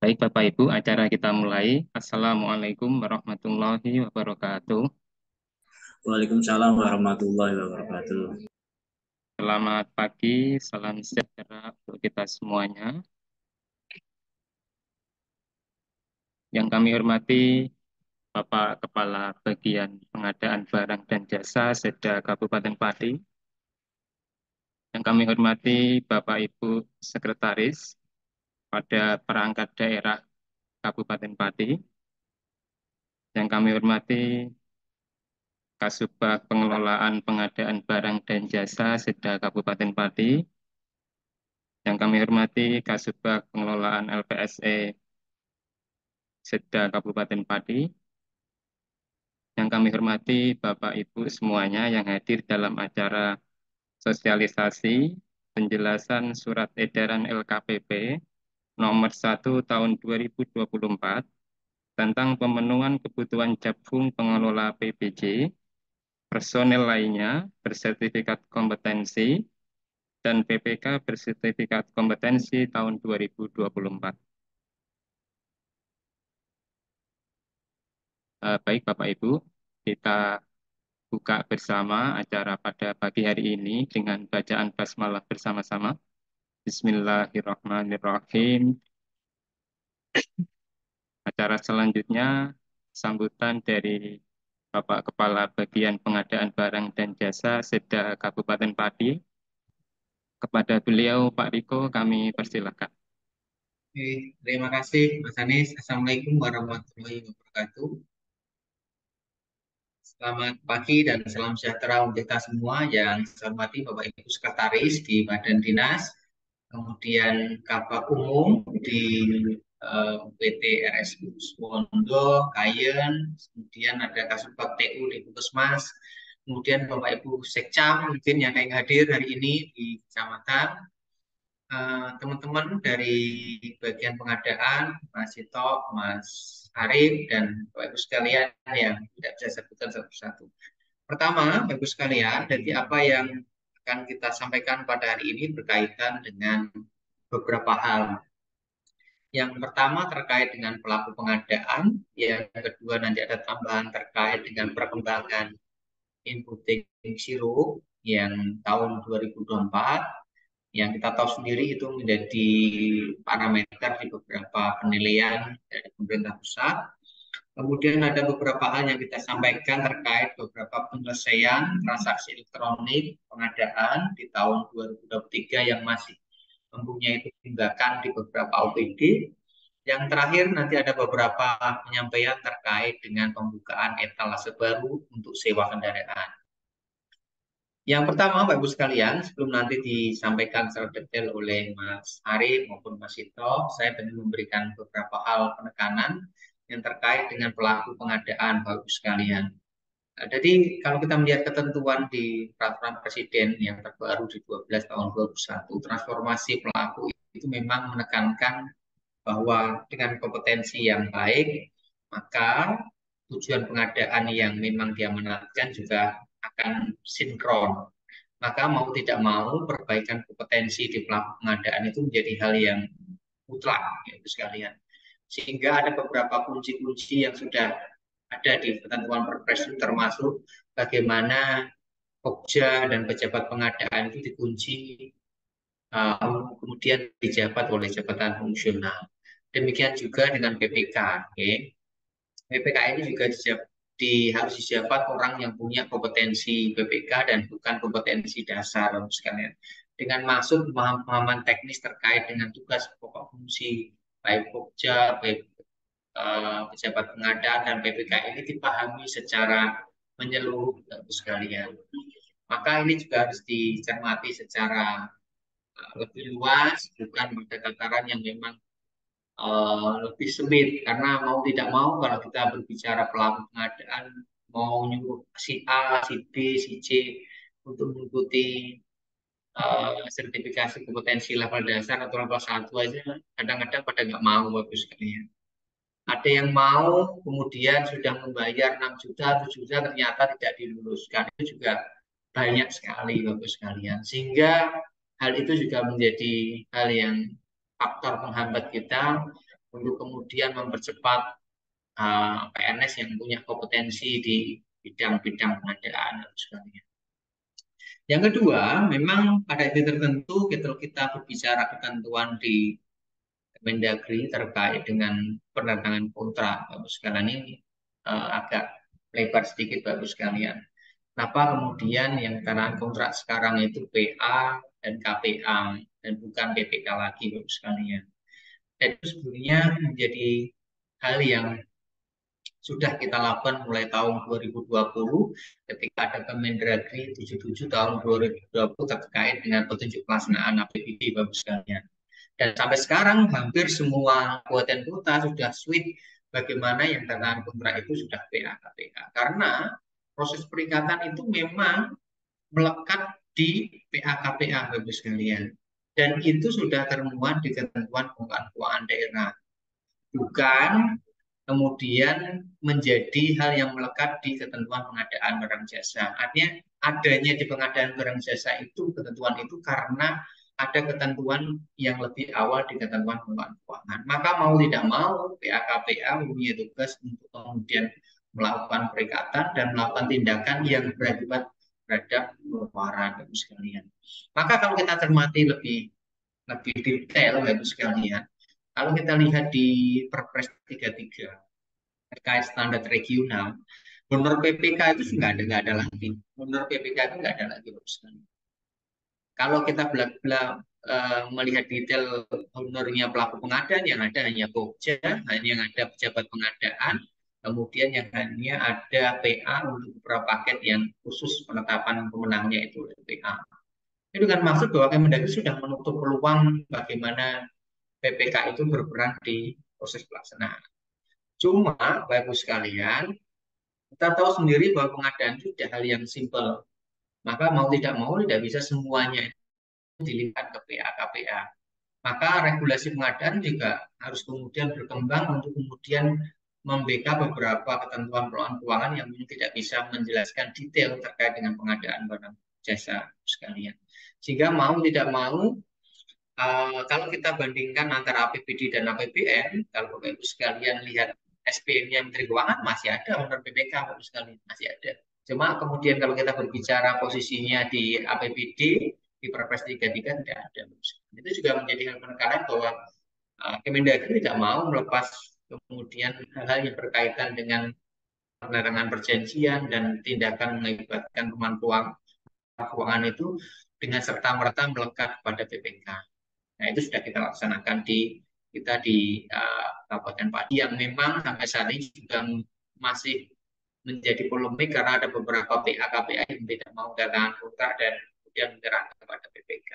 Baik Bapak Ibu, acara kita mulai. Assalamualaikum warahmatullahi wabarakatuh. Waalaikumsalam warahmatullahi wabarakatuh. Selamat pagi, salam sejahtera untuk kita semuanya. Yang kami hormati Bapak Kepala Bagian Pengadaan Barang dan Jasa Seda Kabupaten Pati. Yang kami hormati Bapak Ibu Sekretaris pada perangkat daerah Kabupaten Pati. Yang kami hormati Kasubag Pengelolaan Pengadaan Barang dan Jasa Seda Kabupaten Pati. Yang kami hormati Kasubag Pengelolaan LPSE Seda Kabupaten Pati. Yang kami hormati Bapak Ibu semuanya yang hadir dalam acara sosialisasi penjelasan Surat Edaran LKPP nomor 1 tahun 2024 tentang pemenuhan kebutuhan Jabung Pengelola PBJ, personel lainnya bersertifikat kompetensi, dan PPK bersertifikat kompetensi tahun 2024. Baik Bapak Ibu, kita buka bersama acara pada pagi hari ini dengan bacaan basmalah bersama-sama. Bismillahirrahmanirrahim. Acara selanjutnya sambutan dari Bapak Kepala Bagian Pengadaan Barang dan Jasa Seda Kabupaten Pati. Kepada beliau Pak Riko kami persilakan. Oke, terima kasih Mas Anies. Assalamualaikum warahmatullahi wabarakatuh. Selamat pagi dan salam sejahtera untuk kita semua yang saya hormati Bapak Ibu Sekretaris di Badan Dinas, kemudian Kabak Umum di PT RSU Suwondo, Kayen, kemudian ada Kasubag TU di Puskesmas, kemudian Bapak Ibu Sekcam mungkin yang hadir hari ini di kecamatan, teman-teman dari bagian pengadaan, Mas Sito, Mas Arif, dan Bapak Ibu sekalian yang tidak bisa sebutkan satu-satu. Pertama, Bapak Ibu sekalian, dari apa yang akan kita sampaikan pada hari ini berkaitan dengan beberapa hal. Yang pertama terkait dengan pelaku pengadaan, yang kedua nanti ada tambahan terkait dengan perkembangan inputting sirup yang tahun 2024, yang kita tahu sendiri itu menjadi parameter di beberapa penilaian dari pemerintah pusat. Kemudian ada beberapa hal yang kita sampaikan terkait beberapa penyelesaian transaksi elektronik pengadaan di tahun 2023 yang masih mempunyai tunggakan di beberapa OPD. Yang terakhir nanti ada beberapa penyampaian terkait dengan pembukaan etalase baru untuk sewa kendaraan. Yang pertama, Bapak Ibu sekalian, sebelum nanti disampaikan secara detail oleh Mas Arif maupun Mas Sito, saya ingin memberikan beberapa hal penekanan yang terkait dengan pelaku pengadaan, Bapak Ibu sekalian. Jadi kalau kita melihat ketentuan di Peraturan Presiden yang terbaru di 12 tahun 2021, transformasi pelaku itu memang menekankan bahwa dengan kompetensi yang baik, maka tujuan pengadaan yang memang dia menargetkan juga akan sinkron. Maka mau tidak mau perbaikan kompetensi di pelaku pengadaan itu menjadi hal yang mutlak, ya, sekalian. Sehingga ada beberapa kunci-kunci yang sudah ada di ketentuan Perpres termasuk bagaimana Pokja dan pejabat pengadaan itu dikunci, kemudian dijabat oleh jabatan fungsional. Demikian juga dengan PPK. Okay. PPK ini juga harus dijabat orang yang punya kompetensi PPK dan bukan kompetensi dasar sekalian. Dengan maksud pemahaman teknis terkait dengan tugas pokok fungsi baik Pokja, baik pejabat pengadaan dan PPK ini dipahami secara menyeluruh sekalian. Maka ini juga harus dicermati secara lebih luas, bukan pada tataran yang memang lebih sempit, karena mau tidak mau kalau kita berbicara pelaku pengadaan mau nyuruh si A, si B, si C untuk mengikuti sertifikasi kompetensi level dasar atau level 1 aja kadang-kadang pada nggak mau, bagus sekalian. Ada yang mau kemudian sudah membayar 6 juta, 7 juta ternyata tidak diluluskan. Itu juga banyak sekali bagus sekalian. Sehingga hal itu juga menjadi hal yang faktor penghambat kita untuk kemudian mempercepat PNS yang punya kompetensi di bidang-bidang pengadaan dan sebagainya. Yang kedua, memang pada titik tertentu kita berbicara ketentuan di Mendagri terkait dengan penerbangan kontrak, Bapak sekalian ini agak lebar sedikit, Bapak sekalian. Kenapa kemudian yang tanda kontrak sekarang itu PA dan KPA dan bukan PPK lagi, Bapak sekalian. Dan itu sebenarnya menjadi hal yang sudah kita lakukan mulai tahun 2020 ketika ada Kemendagri 77 tahun 2020 terkait dengan petunjuk pelaksanaan APBD, Bapak sekalian. Dan sampai sekarang hampir semua kabupaten kota sudah switch bagaimana yang tanda kontrak itu sudah PA-KPA. Karena proses perikatan itu memang melekat di PA-KPA, Bapak sekalian. Dan itu sudah termuat di ketentuan pembukaan keuangan daerah. Bukan kemudian menjadi hal yang melekat di ketentuan pengadaan barang jasa. Artinya adanya di pengadaan barang jasa itu ketentuan itu karena ada ketentuan yang lebih awal di ketentuan pembukaan keuangan. Maka mau tidak mau PA-KPA mempunyai tugas untuk kemudian melakukan perikatan dan melakukan tindakan yang berakibat terhadap pengeluaran, Bapak sekalian. Maka kalau kita cermati lebih detail, Bapak sekalian, kalau kita lihat di Perpres 33 terkait standar regional, honor PPK itu nggak ada lagi. Honor PPK itu nggak ada lagi, Bapak sekalian. Kalau kita melihat detail honornya pelaku pengadaan, yang ada hanya Pokja, hanya yang ada pejabat pengadaan, kemudian yang hanya ada PA untuk beberapa paket yang khusus penetapan pemenangnya itu PA. Itu kan maksud bahwa Kemendagri sudah menutup peluang bagaimana PPK itu berperan di proses pelaksanaan. Cuma, Bapak Ibu sekalian, kita tahu sendiri bahwa pengadaan itu tidak hal yang simpel. Maka mau tidak mau tidak bisa semuanya dilihat ke PA-KPA. Maka regulasi pengadaan juga harus kemudian berkembang untuk kemudian membackup beberapa ketentuan pengelolaan keuangan yang mungkin tidak bisa menjelaskan detail terkait dengan pengadaan barang jasa sekalian. Sehingga mau tidak mau, kalau kita bandingkan antara APBD dan APBN, kalau Bapak Ibu sekalian lihat SPM-nya Menteri Keuangan masih ada honor PPK, Bapak Ibu sekalian masih ada. Cuma kemudian kalau kita berbicara posisinya di APBD, di Perpres 33 tidak ada. Itu juga menjadi hal penekanan bahwa Kemendagri tidak mau melepas kemudian hal-hal yang berkaitan dengan penerangan perjanjian dan tindakan mengakibatkan keuangan itu dengan serta-merta melekat pada PPK. Nah, itu sudah kita laksanakan di Kabupaten Pati yang memang sampai saat ini juga masih menjadi polemik karena ada beberapa PA-KPA yang tidak mau datang kontrak dan kemudian menyerahkan kepada PPK.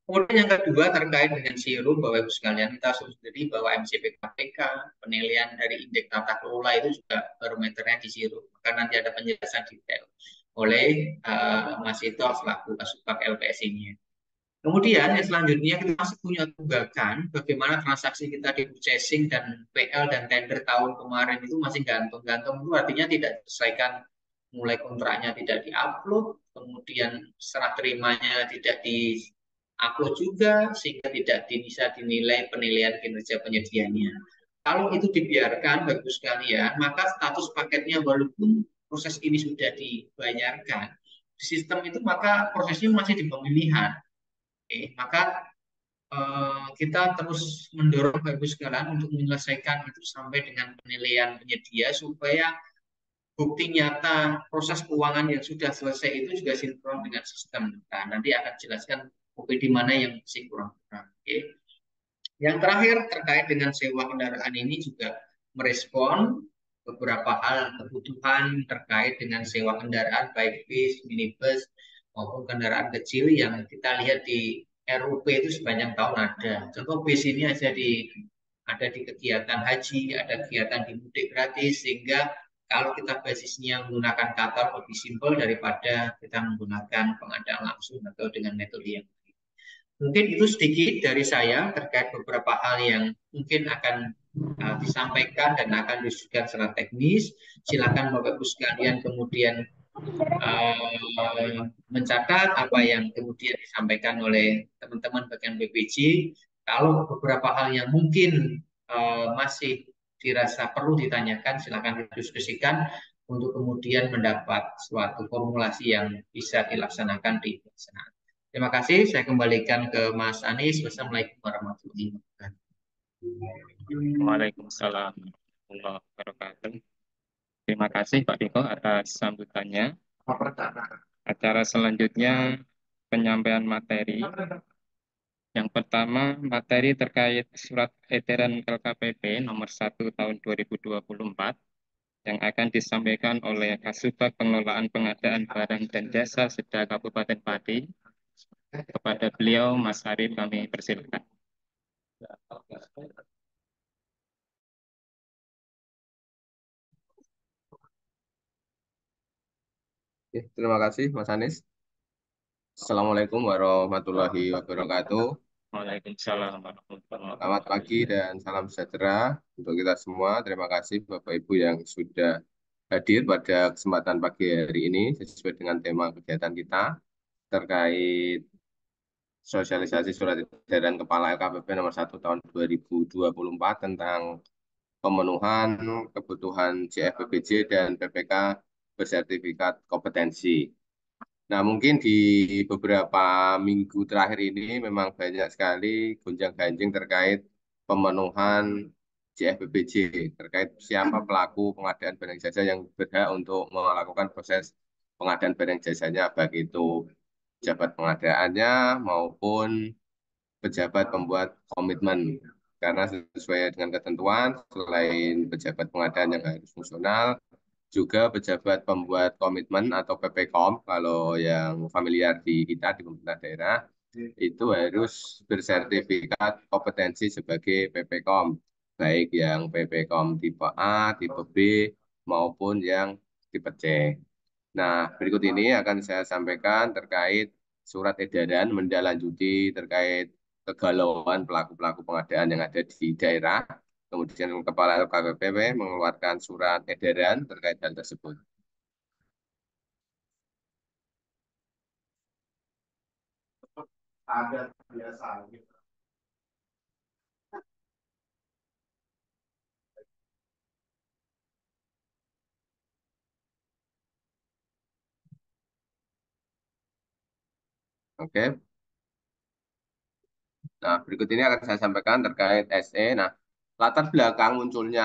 Kemudian yang kedua terkait dengan sirum, Bapak Ibu sekalian, kita sendiri bahwa MCP KPK, penilaian dari indeks tata kelola itu juga barometernya di sirum. Maka nanti ada penjelasan detail oleh Mas Ito selaku Kasubag LPS ini. Kemudian yang selanjutnya kita masih punya tunggakan bagaimana transaksi kita di purchasing dan PL dan tender tahun kemarin itu masih gantung-gantung, itu artinya tidak diselesaikan, mulai kontraknya tidak diupload, kemudian serah terimanya tidak diupload juga sehingga tidak bisa dinilai penilaian kinerja penyedianya. Kalau itu dibiarkan, bagus sekalian, maka status paketnya walaupun proses ini sudah dibayarkan di sistem itu, maka prosesnya masih di pemilihan. Maka kita terus mendorong Bapak Ibu sekalian untuk menyelesaikan itu sampai dengan penilaian penyedia supaya bukti nyata proses keuangan yang sudah selesai itu juga sinkron dengan sistem. Nah, nanti akan jelaskan bukti di mana yang masih kurang-kurang. Yang terakhir terkait dengan sewa kendaraan ini juga merespon beberapa hal kebutuhan terkait dengan sewa kendaraan baik bis, minibus maupun kendaraan kecil yang kita lihat di RUP itu sepanjang tahun ada. Contoh bis ini ada di kegiatan haji, ada kegiatan di mudik gratis, sehingga kalau kita basisnya menggunakan katalog lebih simpel daripada kita menggunakan pengadaan langsung atau dengan metode yang lain. Mungkin itu sedikit dari saya terkait beberapa hal yang mungkin akan disampaikan dan akan disebutkan secara teknis. Silakan Bapak Ibu sekalian kemudian mencatat apa yang kemudian disampaikan oleh teman-teman bagian BPJ Kalau beberapa hal yang mungkin masih dirasa perlu ditanyakan, silakan didiskusikan untuk kemudian mendapat suatu formulasi yang bisa dilaksanakan di pelaksanaan. Terima kasih, saya kembalikan ke Mas Anies. Wassalamualaikum warahmatullahi wabarakatuh. Waalaikumsalam warahmatullahi wabarakatuh. Terima kasih Pak Diko atas sambutannya. Acara selanjutnya penyampaian materi. Yang pertama, materi terkait Surat Edaran LKPP nomor 1 tahun 2024 yang akan disampaikan oleh Kasubag Pengelolaan Pengadaan Barang dan Jasa Seda Kabupaten Pati. Kepada beliau, Mas Arif, kami persilakan. Terima kasih Mas Anies. Assalamualaikum warahmatullahi wabarakatuh. Waalaikumsalam warahmatullahi Selamat pagi wabarakatuh. dan salam sejahtera untuk kita semua. Terima kasih Bapak Ibu yang sudah hadir pada kesempatan pagi hari ini sesuai dengan tema kegiatan kita terkait sosialisasi surat edaran Kepala LKPP nomor 1 tahun 2024 tentang pemenuhan kebutuhan JFBBJ dan PPK bersertifikat kompetensi. Nah, mungkin di beberapa minggu terakhir ini memang banyak sekali gonjang-ganjing terkait pemenuhan JFBBJ, terkait siapa pelaku pengadaan barang jasa yang berhak untuk melakukan proses pengadaan barang jasanya, baik itu pejabat pengadaannya maupun pejabat pembuat komitmen. Karena sesuai dengan ketentuan, selain pejabat pengadaan yang harus fungsional, juga pejabat pembuat komitmen atau PPKOM, kalau yang familiar di kita di pemerintah daerah, itu harus bersertifikat kompetensi sebagai PPKOM, baik yang PPKOM tipe A, tipe B, maupun yang tipe C. Nah, berikut ini akan saya sampaikan terkait surat edaran menindaklanjuti terkait kegalauan pelaku-pelaku pengadaan yang ada di daerah. Kemudian Kepala LKPP mengeluarkan surat edaran terkait hal tersebut. Ada biasa. Oke. Nah, berikut ini akan saya sampaikan terkait SE. Nah, latar belakang munculnya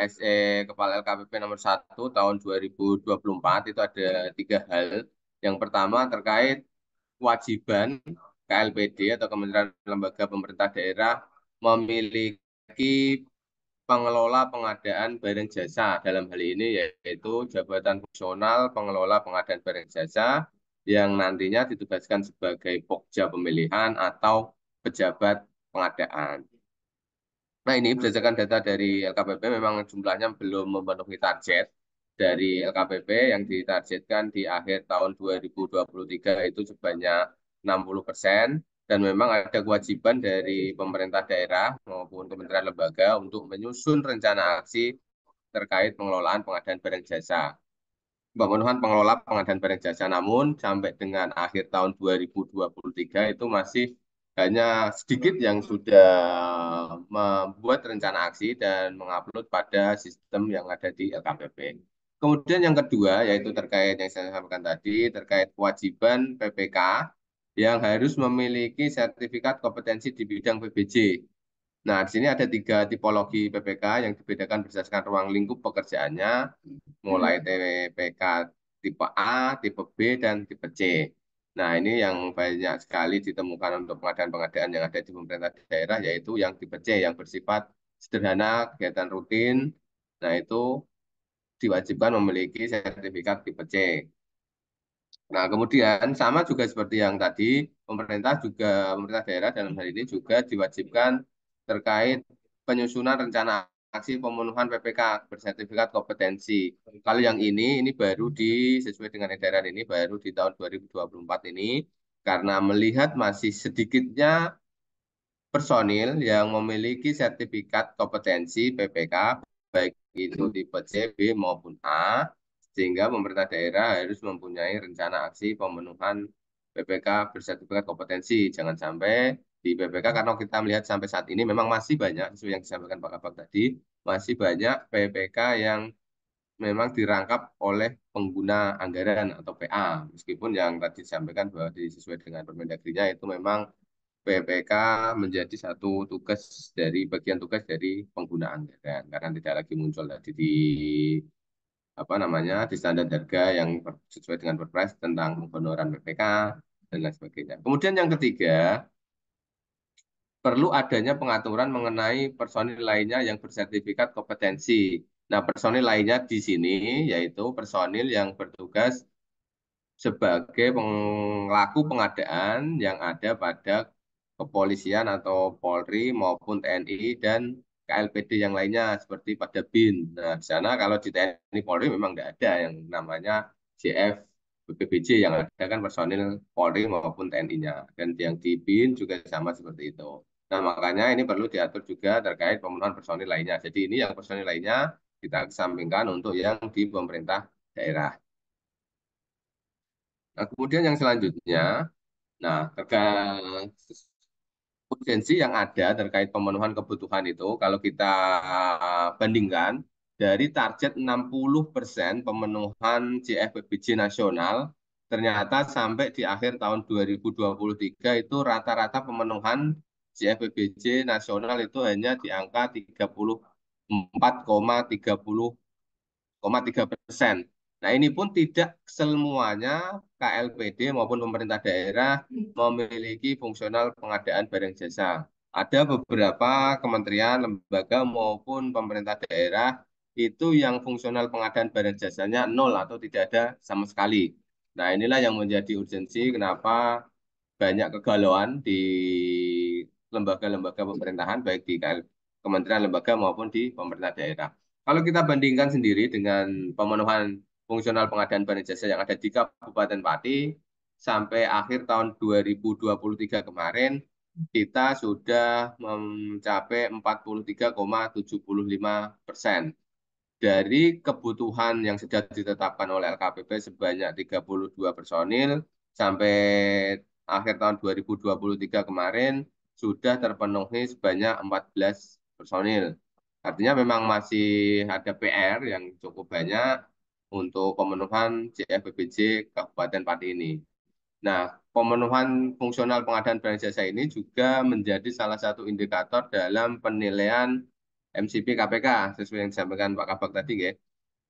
SE Kepala LKPP nomor 1 tahun 2024 itu ada 3 hal. Yang pertama terkait kewajiban KLPD atau Kementerian Lembaga Pemerintah Daerah memiliki pengelola pengadaan barang jasa. Dalam hal ini yaitu jabatan fungsional pengelola pengadaan barang jasa yang nantinya ditugaskan sebagai pokja pemilihan atau pejabat pengadaan. Nah, ini berdasarkan data dari LKPP memang jumlahnya belum memenuhi target dari LKPP yang ditargetkan di akhir tahun 2023 itu sebanyak 60%, dan memang ada kewajiban dari pemerintah daerah maupun kementerian lembaga untuk menyusun rencana aksi terkait pengelolaan pengadaan barang jasa. Pemenuhan pengelola pengadaan barang jasa, namun sampai dengan akhir tahun 2023 itu masih hanya sedikit yang sudah membuat rencana aksi dan mengupload pada sistem yang ada di LKPP. Kemudian yang kedua yaitu terkait yang saya sampaikan tadi, terkait kewajiban PPK yang harus memiliki sertifikat kompetensi di bidang PBJ. Nah, di sini ada 3 tipologi PPK yang dibedakan berdasarkan ruang lingkup pekerjaannya, mulai TPK tipe A, tipe B, dan tipe C. Nah, ini yang banyak sekali ditemukan untuk pengadaan-pengadaan yang ada di pemerintah daerah, yaitu yang tipe C, yang bersifat sederhana, kegiatan rutin. Nah, itu diwajibkan memiliki sertifikat tipe C. Nah, kemudian sama juga seperti yang tadi, pemerintah daerah dalam hal ini juga diwajibkan terkait penyusunan rencana aksi pemenuhan PPK bersertifikat kompetensi. Kalau yang ini baru sesuai dengan edaran ini baru di tahun 2024 ini, karena melihat masih sedikitnya personil yang memiliki sertifikat kompetensi PPK, baik itu tipe C, B maupun A, sehingga pemerintah daerah harus mempunyai rencana aksi pemenuhan PPK bersertifikat kompetensi. Jangan sampai di PPK karena kita melihat sampai saat ini memang masih banyak sesuai yang disampaikan Pak Kabak tadi, masih banyak PPK yang memang dirangkap oleh pengguna anggaran atau PA. Meskipun yang tadi disampaikan bahwa sesuai dengan Permendagrinya itu memang PPK menjadi satu tugas dari bagian tugas dari pengguna anggaran karena tidak lagi muncul tadi di apa namanya di standar harga yang sesuai dengan Perpres tentang honoran PPK dan lain sebagainya. Kemudian yang ketiga, perlu adanya pengaturan mengenai personil lainnya yang bersertifikat kompetensi. Nah, personil lainnya di sini yaitu personil yang bertugas sebagai pelaku pengadaan yang ada pada kepolisian atau Polri maupun TNI dan KLPD yang lainnya seperti pada BIN. Nah, di sana kalau di TNI Polri memang tidak ada yang namanya JF BPBJ yang ada kan personil Polri maupun TNI-nya. Dan yang di BIN juga sama seperti itu. Nah, makanya ini perlu diatur juga terkait pemenuhan personil lainnya. Jadi ini yang personil lainnya kita kesampingkan untuk yang di pemerintah daerah. Nah, kemudian yang selanjutnya, nah terkait urgensi yang ada terkait pemenuhan kebutuhan itu, kalau kita bandingkan dari target 60% pemenuhan CFPBJ nasional, ternyata sampai di akhir tahun 2023 itu rata-rata pemenuhan CFPBJ nasional itu hanya di angka 34,30,3%. Nah, ini pun tidak semuanya KLPD maupun pemerintah daerah memiliki fungsional pengadaan barang jasa. Ada beberapa kementerian, lembaga maupun pemerintah daerah itu yang fungsional pengadaan barang jasanya nol atau tidak ada sama sekali. Nah, inilah yang menjadi urgensi kenapa banyak kegalauan di lembaga-lembaga pemerintahan, baik di kementerian lembaga maupun di pemerintah daerah. Kalau kita bandingkan sendiri dengan pemenuhan fungsional pengadaan barang jasa yang ada di Kabupaten Pati, sampai akhir tahun 2023 kemarin, kita sudah mencapai 43,75%. Dari kebutuhan yang sudah ditetapkan oleh LKPP sebanyak 32 personil, sampai akhir tahun 2023 kemarin, sudah terpenuhi sebanyak 14 personil. Artinya memang masih ada PR yang cukup banyak untuk pemenuhan CFBPJ Kabupaten Pati ini. Nah, pemenuhan fungsional pengadaan barang jasa ini juga menjadi salah satu indikator dalam penilaian MCP KPK sesuai yang disampaikan Pak Kabak tadi, ya.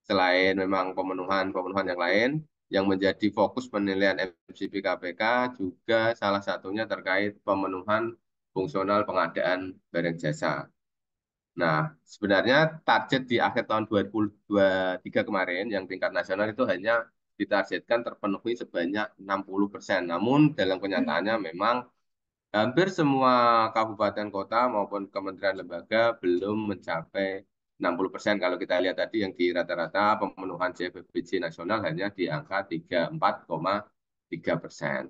Selain memang pemenuhan yang lain, yang menjadi fokus penilaian MCP KPK juga salah satunya terkait pemenuhan fungsional pengadaan barang jasa. Nah, sebenarnya target di akhir tahun 2023 kemarin yang tingkat nasional itu hanya ditargetkan terpenuhi sebanyak 60%. Namun dalam kenyataannya memang hampir semua kabupaten kota maupun kementerian lembaga belum mencapai 60%. Kalau kita lihat tadi yang di rata-rata pemenuhan CFBJ nasional hanya di angka 34,3%.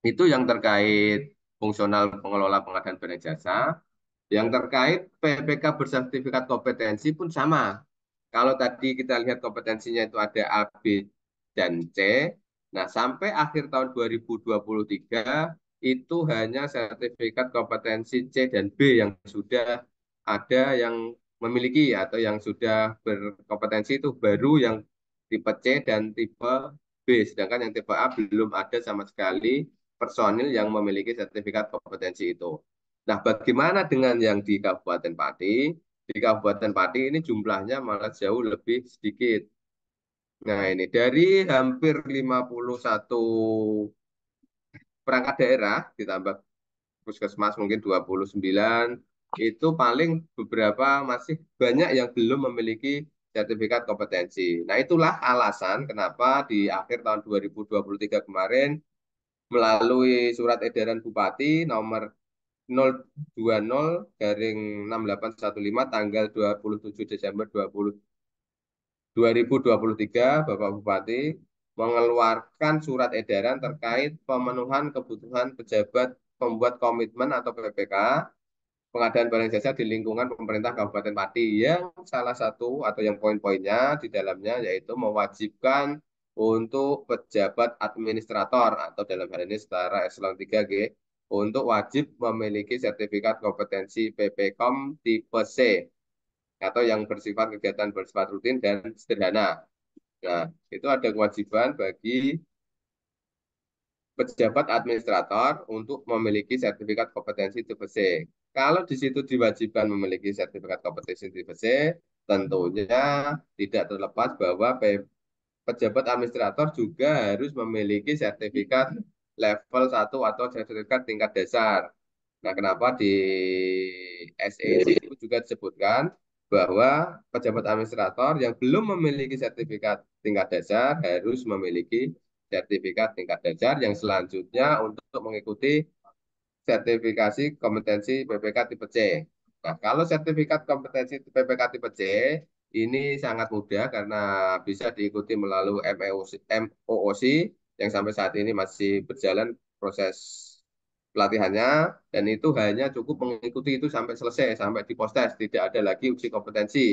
Itu yang terkait fungsional pengelola pengadaan barang jasa. Yang terkait PPK bersertifikat kompetensi pun sama. Kalau tadi kita lihat kompetensinya itu ada A, B, dan C. Nah, sampai akhir tahun 2023 itu hanya sertifikat kompetensi C dan B yang sudah ada yang memiliki atau yang sudah berkompetensi itu baru yang tipe C dan tipe B. Sedangkan yang tipe A belum ada sama sekali personil yang memiliki sertifikat kompetensi itu. Nah, bagaimana dengan yang di Kabupaten Pati? Di Kabupaten Pati ini jumlahnya malah jauh lebih sedikit. Nah, ini dari hampir 51 perangkat daerah, ditambah puskesmas mungkin 29, itu paling beberapa masih banyak yang belum memiliki sertifikat kompetensi. Nah, itulah alasan kenapa di akhir tahun 2023 kemarin, melalui surat edaran Bupati nomor 020-6815 tanggal 27 Desember 2023, Bapak Bupati mengeluarkan surat edaran terkait pemenuhan kebutuhan pejabat pembuat komitmen atau PPK pengadaan barang jasa di lingkungan pemerintah Kabupaten Pati yang salah satu atau yang poin-poinnya di dalamnya yaitu mewajibkan untuk pejabat administrator atau dalam hal ini setara eselon 3 G untuk wajib memiliki sertifikat kompetensi PPKOM tipe C atau yang bersifat kegiatan bersifat rutin dan sederhana. Nah, itu ada kewajiban bagi pejabat administrator untuk memiliki sertifikat kompetensi tipe C. Kalau di situ diwajibkan memiliki sertifikat kompetensi tipe C, tentunya tidak terlepas bahwa pejabat administrator juga harus memiliki sertifikat level 1 atau sertifikat tingkat dasar. Nah, kenapa di SEC itu juga disebutkan bahwa pejabat administrator yang belum memiliki sertifikat tingkat dasar harus memiliki sertifikat tingkat dasar yang selanjutnya untuk mengikuti sertifikasi kompetensi PPK tipe C. Nah, kalau sertifikat kompetensi PPK tipe C ini sangat mudah karena bisa diikuti melalui MOOC yang sampai saat ini masih berjalan proses pelatihannya, dan itu hanya cukup mengikuti itu sampai selesai, sampai di post-test, tidak ada lagi uji kompetensi.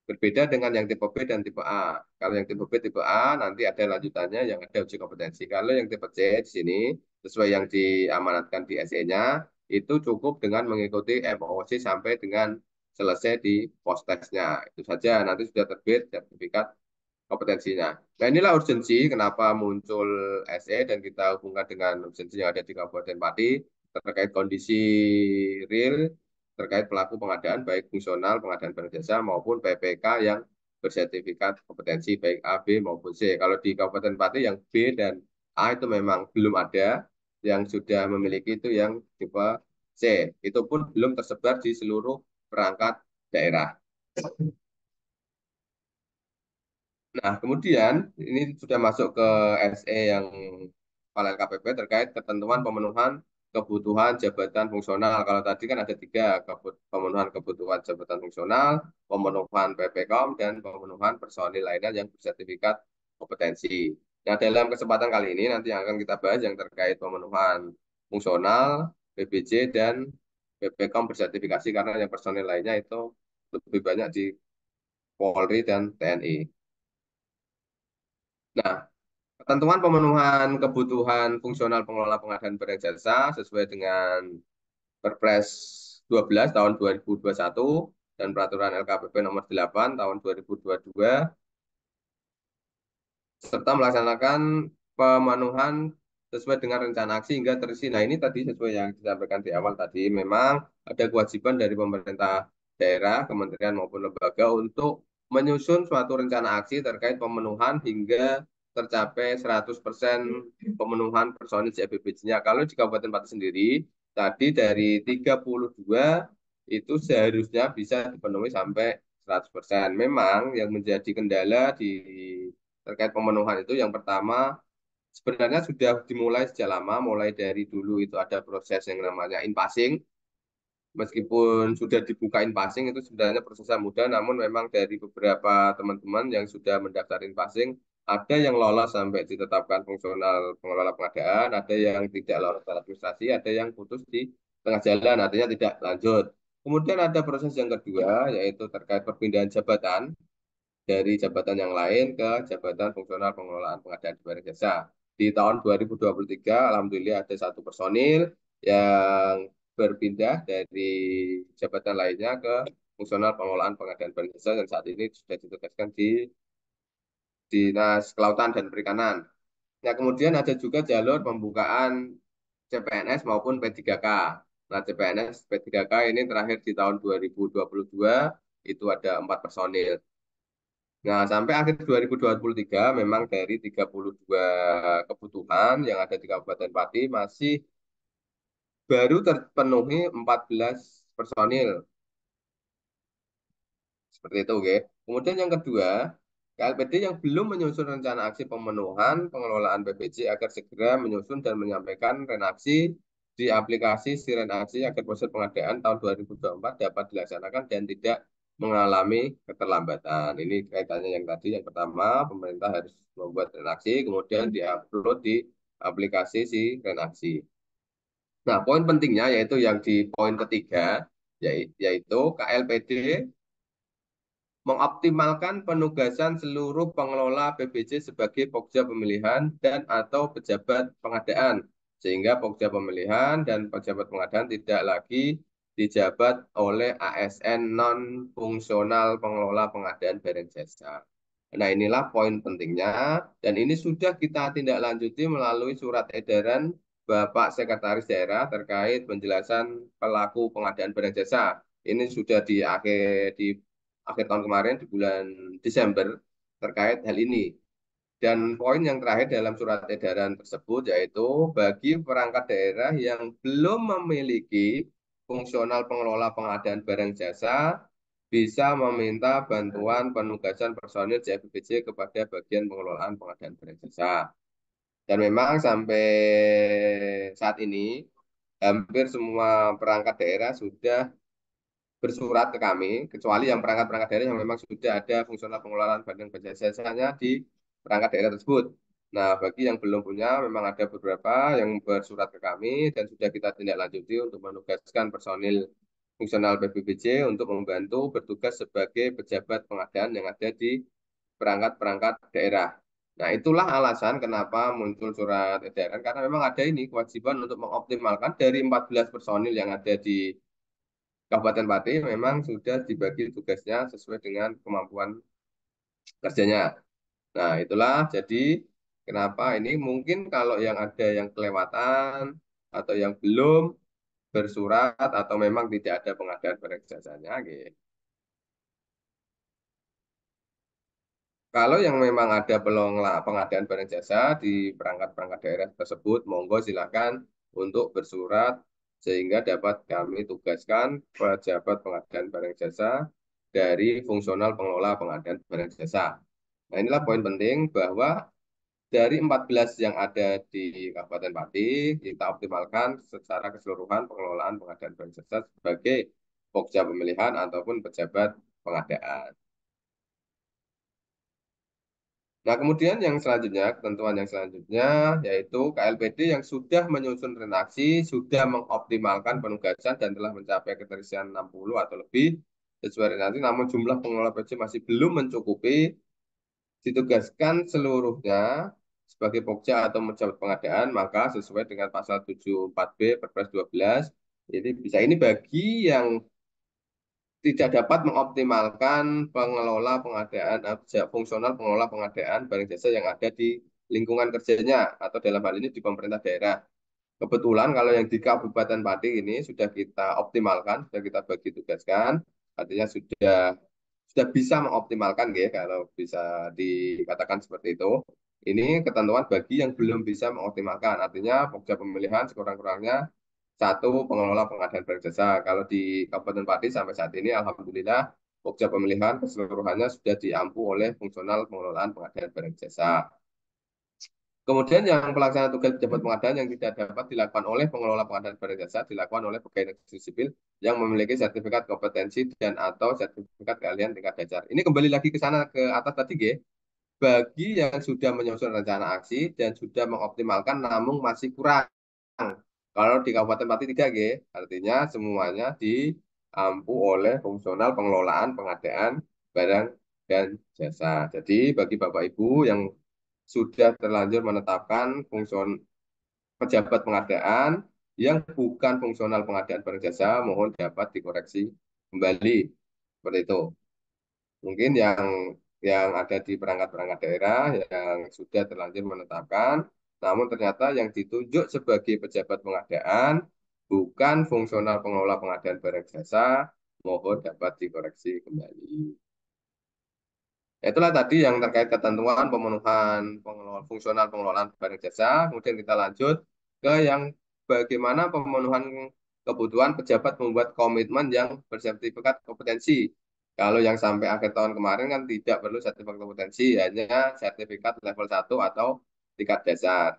Berbeda dengan yang tipe B dan tipe A. Kalau yang tipe B, tipe A, nanti ada lanjutannya yang ada uji kompetensi. Kalau yang tipe C di sini, sesuai yang diamanatkan di SE-nya, itu cukup dengan mengikuti MOOC sampai dengan selesai di post-testnya. Itu saja, nanti sudah terbit sertifikat kompetensinya. Nah, inilah urgensi kenapa muncul SE dan kita hubungkan dengan urgensi yang ada di Kabupaten Pati terkait kondisi real, terkait pelaku pengadaan baik fungsional, pengadaan barang jasa maupun PPK yang bersertifikat kompetensi baik A, B maupun C. Kalau di Kabupaten Pati yang B dan A itu memang belum ada, yang sudah memiliki itu yang tipe C. Itu pun belum tersebar di seluruh perangkat daerah. Nah, kemudian ini sudah masuk ke SE yang kepala LKPP terkait ketentuan pemenuhan kebutuhan jabatan fungsional. Kalau tadi kan ada tiga, pemenuhan kebutuhan jabatan fungsional, pemenuhan PPKOM, dan pemenuhan personil lainnya yang bersertifikat kompetensi. Nah, dalam kesempatan kali ini nanti yang akan kita bahas yang terkait pemenuhan fungsional, PBJ, dan PPKOM bersertifikasi karena yang personil lainnya itu lebih banyak di Polri dan TNI. Nah, ketentuan pemenuhan kebutuhan fungsional pengelola pengadaan barang jasa sesuai dengan Perpres 12 tahun 2021 dan Peraturan LKPP nomor 8 tahun 2022 serta melaksanakan pemenuhan sesuai dengan rencana aksi hingga terisi. Nah, ini tadi sesuai yang disampaikan di awal tadi, memang ada kewajiban dari pemerintah daerah, kementerian maupun lembaga untuk menyusun suatu rencana aksi terkait pemenuhan hingga tercapai 100% pemenuhan personil JPBJ-nya. Kalau di Kabupaten Pati sendiri, tadi dari 32 itu seharusnya bisa dipenuhi sampai 100%. Memang yang menjadi kendala di terkait pemenuhan itu yang pertama sebenarnya sudah dimulai sejak lama, mulai dari dulu itu ada proses yang namanya in-passing. Meskipun sudah dibuka in-passing itu sebenarnya prosesnya mudah, namun memang dari beberapa teman-teman yang sudah mendaftar in-passing, ada yang lolos sampai ditetapkan fungsional pengelola pengadaan, ada yang tidak lolos administrasi, ada yang putus di tengah jalan, artinya tidak lanjut. Kemudian ada proses yang kedua, yaitu terkait perpindahan jabatan dari jabatan yang lain ke jabatan fungsional pengelolaan pengadaan barang jasa. Di tahun 2023, alhamdulillah ada satu personil yang berpindah dari jabatan lainnya ke fungsional pengelolaan pengadaan barang jasa dan saat ini sudah ditugaskan di Dinas Kelautan dan Perikanan. Nah, kemudian ada juga jalur pembukaan CPNS maupun P3K. Nah, CPNS P3K ini terakhir di tahun 2022 itu ada 4 personil. Nah, sampai akhir 2023 memang dari 32 kebutuhan yang ada di Kabupaten Pati masih baru terpenuhi 14 personil. Seperti itu, oke. Kemudian yang kedua, KLPD yang belum menyusun rencana aksi pemenuhan pengelolaan BPJ agar segera menyusun dan menyampaikan renaksi di aplikasi Siren Aksi agar proses pengadaan tahun 2024 dapat dilaksanakan dan tidak mengalami keterlambatan. Ini kaitannya yang tadi, yang pertama, pemerintah harus membuat renaksi, kemudian diupload di aplikasi si renaksi. Nah, poin pentingnya yaitu yang di poin ketiga, yaitu KLPD mengoptimalkan penugasan seluruh pengelola PBJ sebagai pokja pemilihan dan atau pejabat pengadaan Sehingga pokja pemilihan dan pejabat pengadaan tidak lagi dijabat oleh ASN non-fungsional pengelola pengadaan barang jasa. Nah, inilah poin pentingnya, dan ini sudah kita tindak lanjuti melalui surat edaran Bapak Sekretaris Daerah terkait penjelasan pelaku pengadaan barang jasa. Ini sudah di akhir tahun kemarin, di bulan Desember, terkait hal ini. Dan poin yang terakhir dalam surat edaran tersebut yaitu bagi perangkat daerah yang belum memiliki fungsional pengelola pengadaan barang jasa bisa meminta bantuan penugasan personil JPBJ kepada bagian pengelolaan pengadaan barang jasa. Dan memang sampai saat ini hampir semua perangkat daerah sudah bersurat ke kami, kecuali yang perangkat-perangkat daerah yang memang sudah ada fungsional pengelolaan badan jasanya di perangkat daerah tersebut. Nah, bagi yang belum punya, memang ada beberapa yang bersurat ke kami dan sudah kita tindak lanjuti untuk menugaskan personil fungsional PBBJ untuk membantu bertugas sebagai pejabat pengadaan yang ada di perangkat-perangkat daerah. Nah, itulah alasan kenapa muncul surat edaran, karena memang ada ini kewajiban untuk mengoptimalkan dari 14 personil yang ada di Kabupaten Pati memang sudah dibagi tugasnya sesuai dengan kemampuan kerjanya. Nah, itulah jadi kenapa ini mungkin kalau yang ada yang kelewatan atau yang belum bersurat atau memang tidak ada pengadaan barang jasanya gitu. Kalau yang memang ada pengadaan barang jasa di perangkat-perangkat daerah tersebut, monggo silakan untuk bersurat sehingga dapat kami tugaskan pejabat pengadaan barang jasa dari fungsional pengelola pengadaan barang jasa. Nah, inilah poin penting bahwa dari 14 yang ada di Kabupaten Pati, kita optimalkan secara keseluruhan pengelolaan pengadaan barang jasa sebagai pokja pemilihan ataupun pejabat pengadaan. Nah, kemudian yang selanjutnya, ketentuan yang selanjutnya, yaitu KLPD yang sudah menyusun redaksi, sudah mengoptimalkan penugasan dan telah mencapai keterisian 60 atau lebih sesuai redaksi, namun jumlah pengelola PJ masih belum mencukupi, ditugaskan seluruhnya sebagai pokja atau pejabat pengadaan, maka sesuai dengan pasal 74B Perpres 12, ini bagi yang tidak dapat mengoptimalkan pengelola pengadaan fungsional pengelola pengadaan barang jasa yang ada di lingkungan kerjanya atau dalam hal ini di pemerintah daerah. Kebetulan kalau yang di Kabupaten Pati ini sudah kita optimalkan, sudah kita bagi tugaskan, artinya sudah bisa mengoptimalkan ya kalau bisa dikatakan seperti itu. Ini ketentuan bagi yang belum bisa mengoptimalkan, artinya pokja pemilihan sekurang-kurangnya satu pengelola pengadaan barang jasa. Kalau di Kabupaten Pati sampai saat ini, alhamdulillah, pokja pemilihan keseluruhannya sudah diampu oleh fungsional pengelolaan pengadaan barang jasa. Kemudian yang pelaksana tugas pejabat pengadaan yang tidak dapat dilakukan oleh pengelola pengadaan barang jasa dilakukan oleh pegawai negeri sipil yang memiliki sertifikat kompetensi dan atau sertifikat keahlian tingkat dasar. Ini kembali lagi ke sana ke atas tadi, G. Bagi yang sudah menyusun rencana aksi dan sudah mengoptimalkan namun masih kurang. Kalau di Kabupaten Pati tidak, G, artinya semuanya diampu oleh fungsional pengelolaan pengadaan barang dan jasa. Jadi bagi Bapak Ibu yang sudah terlanjur menetapkan fungsion pejabat pengadaan yang bukan fungsional pengadaan barang jasa, mohon dapat dikoreksi kembali. Seperti itu. Mungkin yang ada di perangkat-perangkat daerah yang sudah terlanjur menetapkan, namun ternyata yang ditunjuk sebagai pejabat pengadaan bukan fungsional pengelola pengadaan barang jasa, mohon dapat dikoreksi kembali. Itulah tadi yang terkait ketentuan pemenuhan fungsional pengelolaan barang jasa. Kemudian kita lanjut ke yang bagaimana pemenuhan kebutuhan pejabat membuat komitmen yang bersertifikat kompetensi. Kalau yang sampai akhir tahun kemarin kan tidak perlu sertifikat kompetensi, hanya sertifikat level 1 atau tingkat dasar.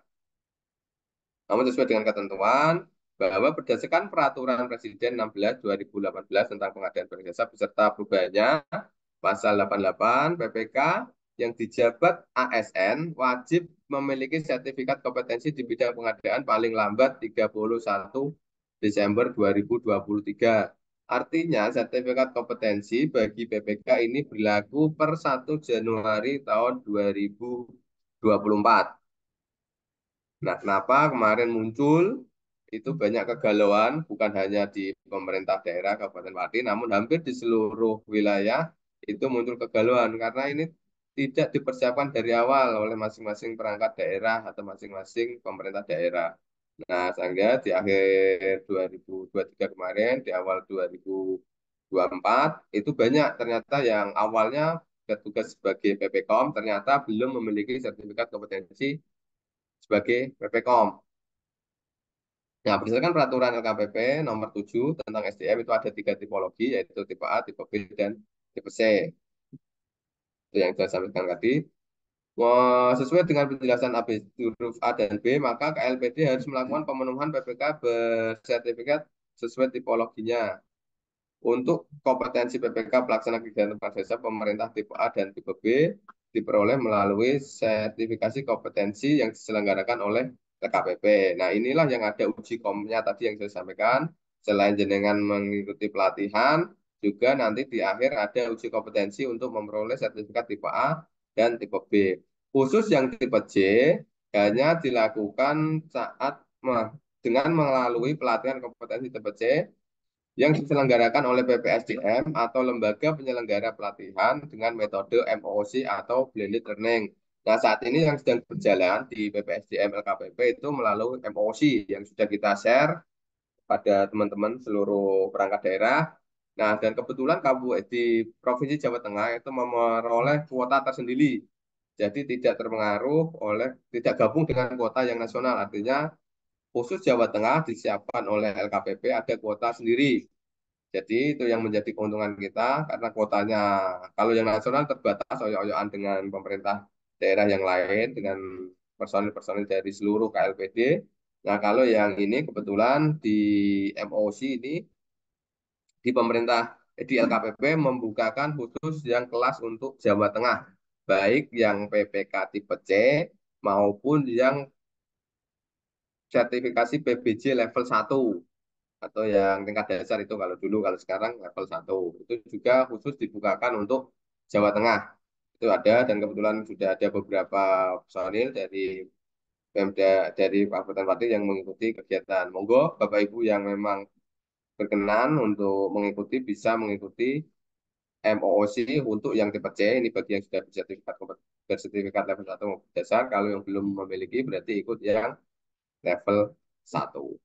Namun sesuai dengan ketentuan bahwa berdasarkan Peraturan Presiden 16/2018 tentang pengadaan barang jasa beserta perubahannya, Pasal 88 PPK, yang dijabat ASN wajib memiliki sertifikat kompetensi di bidang pengadaan paling lambat 31 Desember 2023. Artinya sertifikat kompetensi bagi PPK ini berlaku per 1 Januari tahun 2024. Nah, kenapa kemarin muncul itu banyak kegalauan, bukan hanya di pemerintah daerah Kabupaten Pati, namun hampir di seluruh wilayah itu muncul kegalauan karena ini tidak dipersiapkan dari awal oleh masing-masing perangkat daerah atau masing-masing pemerintah daerah. Nah, sehingga di akhir 2023 kemarin, di awal 2024, itu banyak ternyata yang awalnya bertugas sebagai PPKOM, ternyata belum memiliki sertifikat kompetensi sebagai PPKOM. Nah, berdasarkan peraturan LKPP nomor 7 tentang SDM itu ada 3 tipologi, yaitu tipe A, tipe B, dan tipe C. Itu yang saya sampaikan tadi. Sesuai dengan penjelasan huruf A dan B, maka KLPD harus melakukan pemenuhan PPK bersertifikat sesuai tipologinya. Untuk kompetensi PPK pelaksana kegiatan desa pemerintah tipe A dan tipe B diperoleh melalui sertifikasi kompetensi yang diselenggarakan oleh LKPP. Nah, inilah yang ada uji komnya tadi yang saya sampaikan. Selain jenengan mengikuti pelatihan, juga nanti di akhir ada uji kompetensi untuk memperoleh sertifikat tipe A dan tipe B. Khusus yang tipe C hanya dilakukan saat dengan melalui pelatihan kompetensi tipe C yang diselenggarakan oleh PPSDM atau lembaga penyelenggara pelatihan dengan metode MOOC atau blended learning. Nah, saat ini yang sedang berjalan di PPSDM LKPP itu melalui MOOC yang sudah kita share pada teman-teman seluruh perangkat daerah. Nah, dan kebetulan di Provinsi Jawa Tengah itu memperoleh kuota tersendiri. Jadi tidak terpengaruh oleh, tidak gabung dengan kuota yang nasional. Artinya khusus Jawa Tengah disiapkan oleh LKPP ada kuota sendiri. Jadi itu yang menjadi keuntungan kita karena kuotanya kalau yang nasional terbatas oyok-oyokan dengan pemerintah daerah yang lain dengan personil-personil dari seluruh KLPD. Nah, kalau yang ini kebetulan di MOC ini di pemerintah di LKPP membukakan khusus yang kelas untuk Jawa Tengah, baik yang PPK tipe C maupun yang sertifikasi PBJ level 1 atau yang tingkat dasar itu kalau dulu, kalau sekarang level 1 itu juga khusus dibukakan untuk Jawa Tengah itu ada, dan kebetulan sudah ada beberapa personil dari Pemda dari Kabupaten Pati yang mengikuti kegiatan. Monggo Bapak Ibu yang memang berkenan untuk mengikuti bisa mengikuti MOOC untuk yang tipe C ini bagi yang sudah bersertifikat level 1 dasar. Kalau yang belum memiliki berarti ikut yang level 1.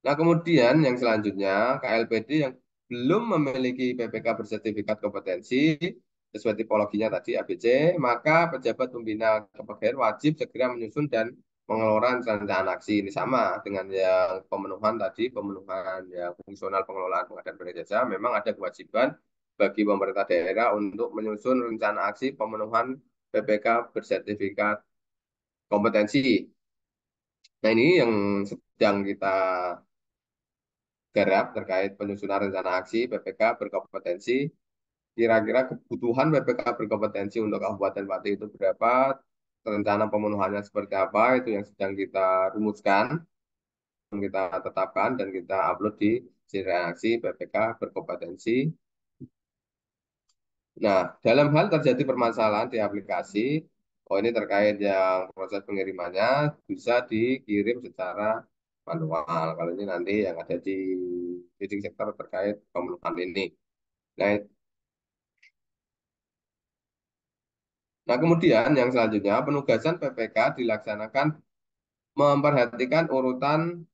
Nah, kemudian yang selanjutnya, KLPD yang belum memiliki PPK bersertifikat kompetensi sesuai tipologinya tadi ABC, maka pejabat pembina kepegawaian wajib segera menyusun dan mengelola rencana aksi. Ini sama dengan yang pemenuhan tadi, pemenuhan yang fungsional pengelolaan pengadaan barang jasa, memang ada kewajiban bagi pemerintah daerah untuk menyusun rencana aksi pemenuhan PPK bersertifikat kompetensi. Nah, ini yang sedang kita garap terkait penyusunan rencana aksi PPK berkompetensi. Kira-kira kebutuhan PPK berkompetensi untuk Kabupaten Pati itu berapa? Rencana pemenuhannya seperti apa? Itu yang sedang kita rumuskan, kita tetapkan, dan kita upload di reaksi PPK berkompetensi. Nah, dalam hal terjadi permasalahan di aplikasi, oh ini terkait yang proses pengirimannya bisa dikirim secara manual. Kalau ini nanti yang ada di leading sector terkait pemenuhan ini. Nah, nah, kemudian yang selanjutnya penugasan PPK dilaksanakan memperhatikan urutan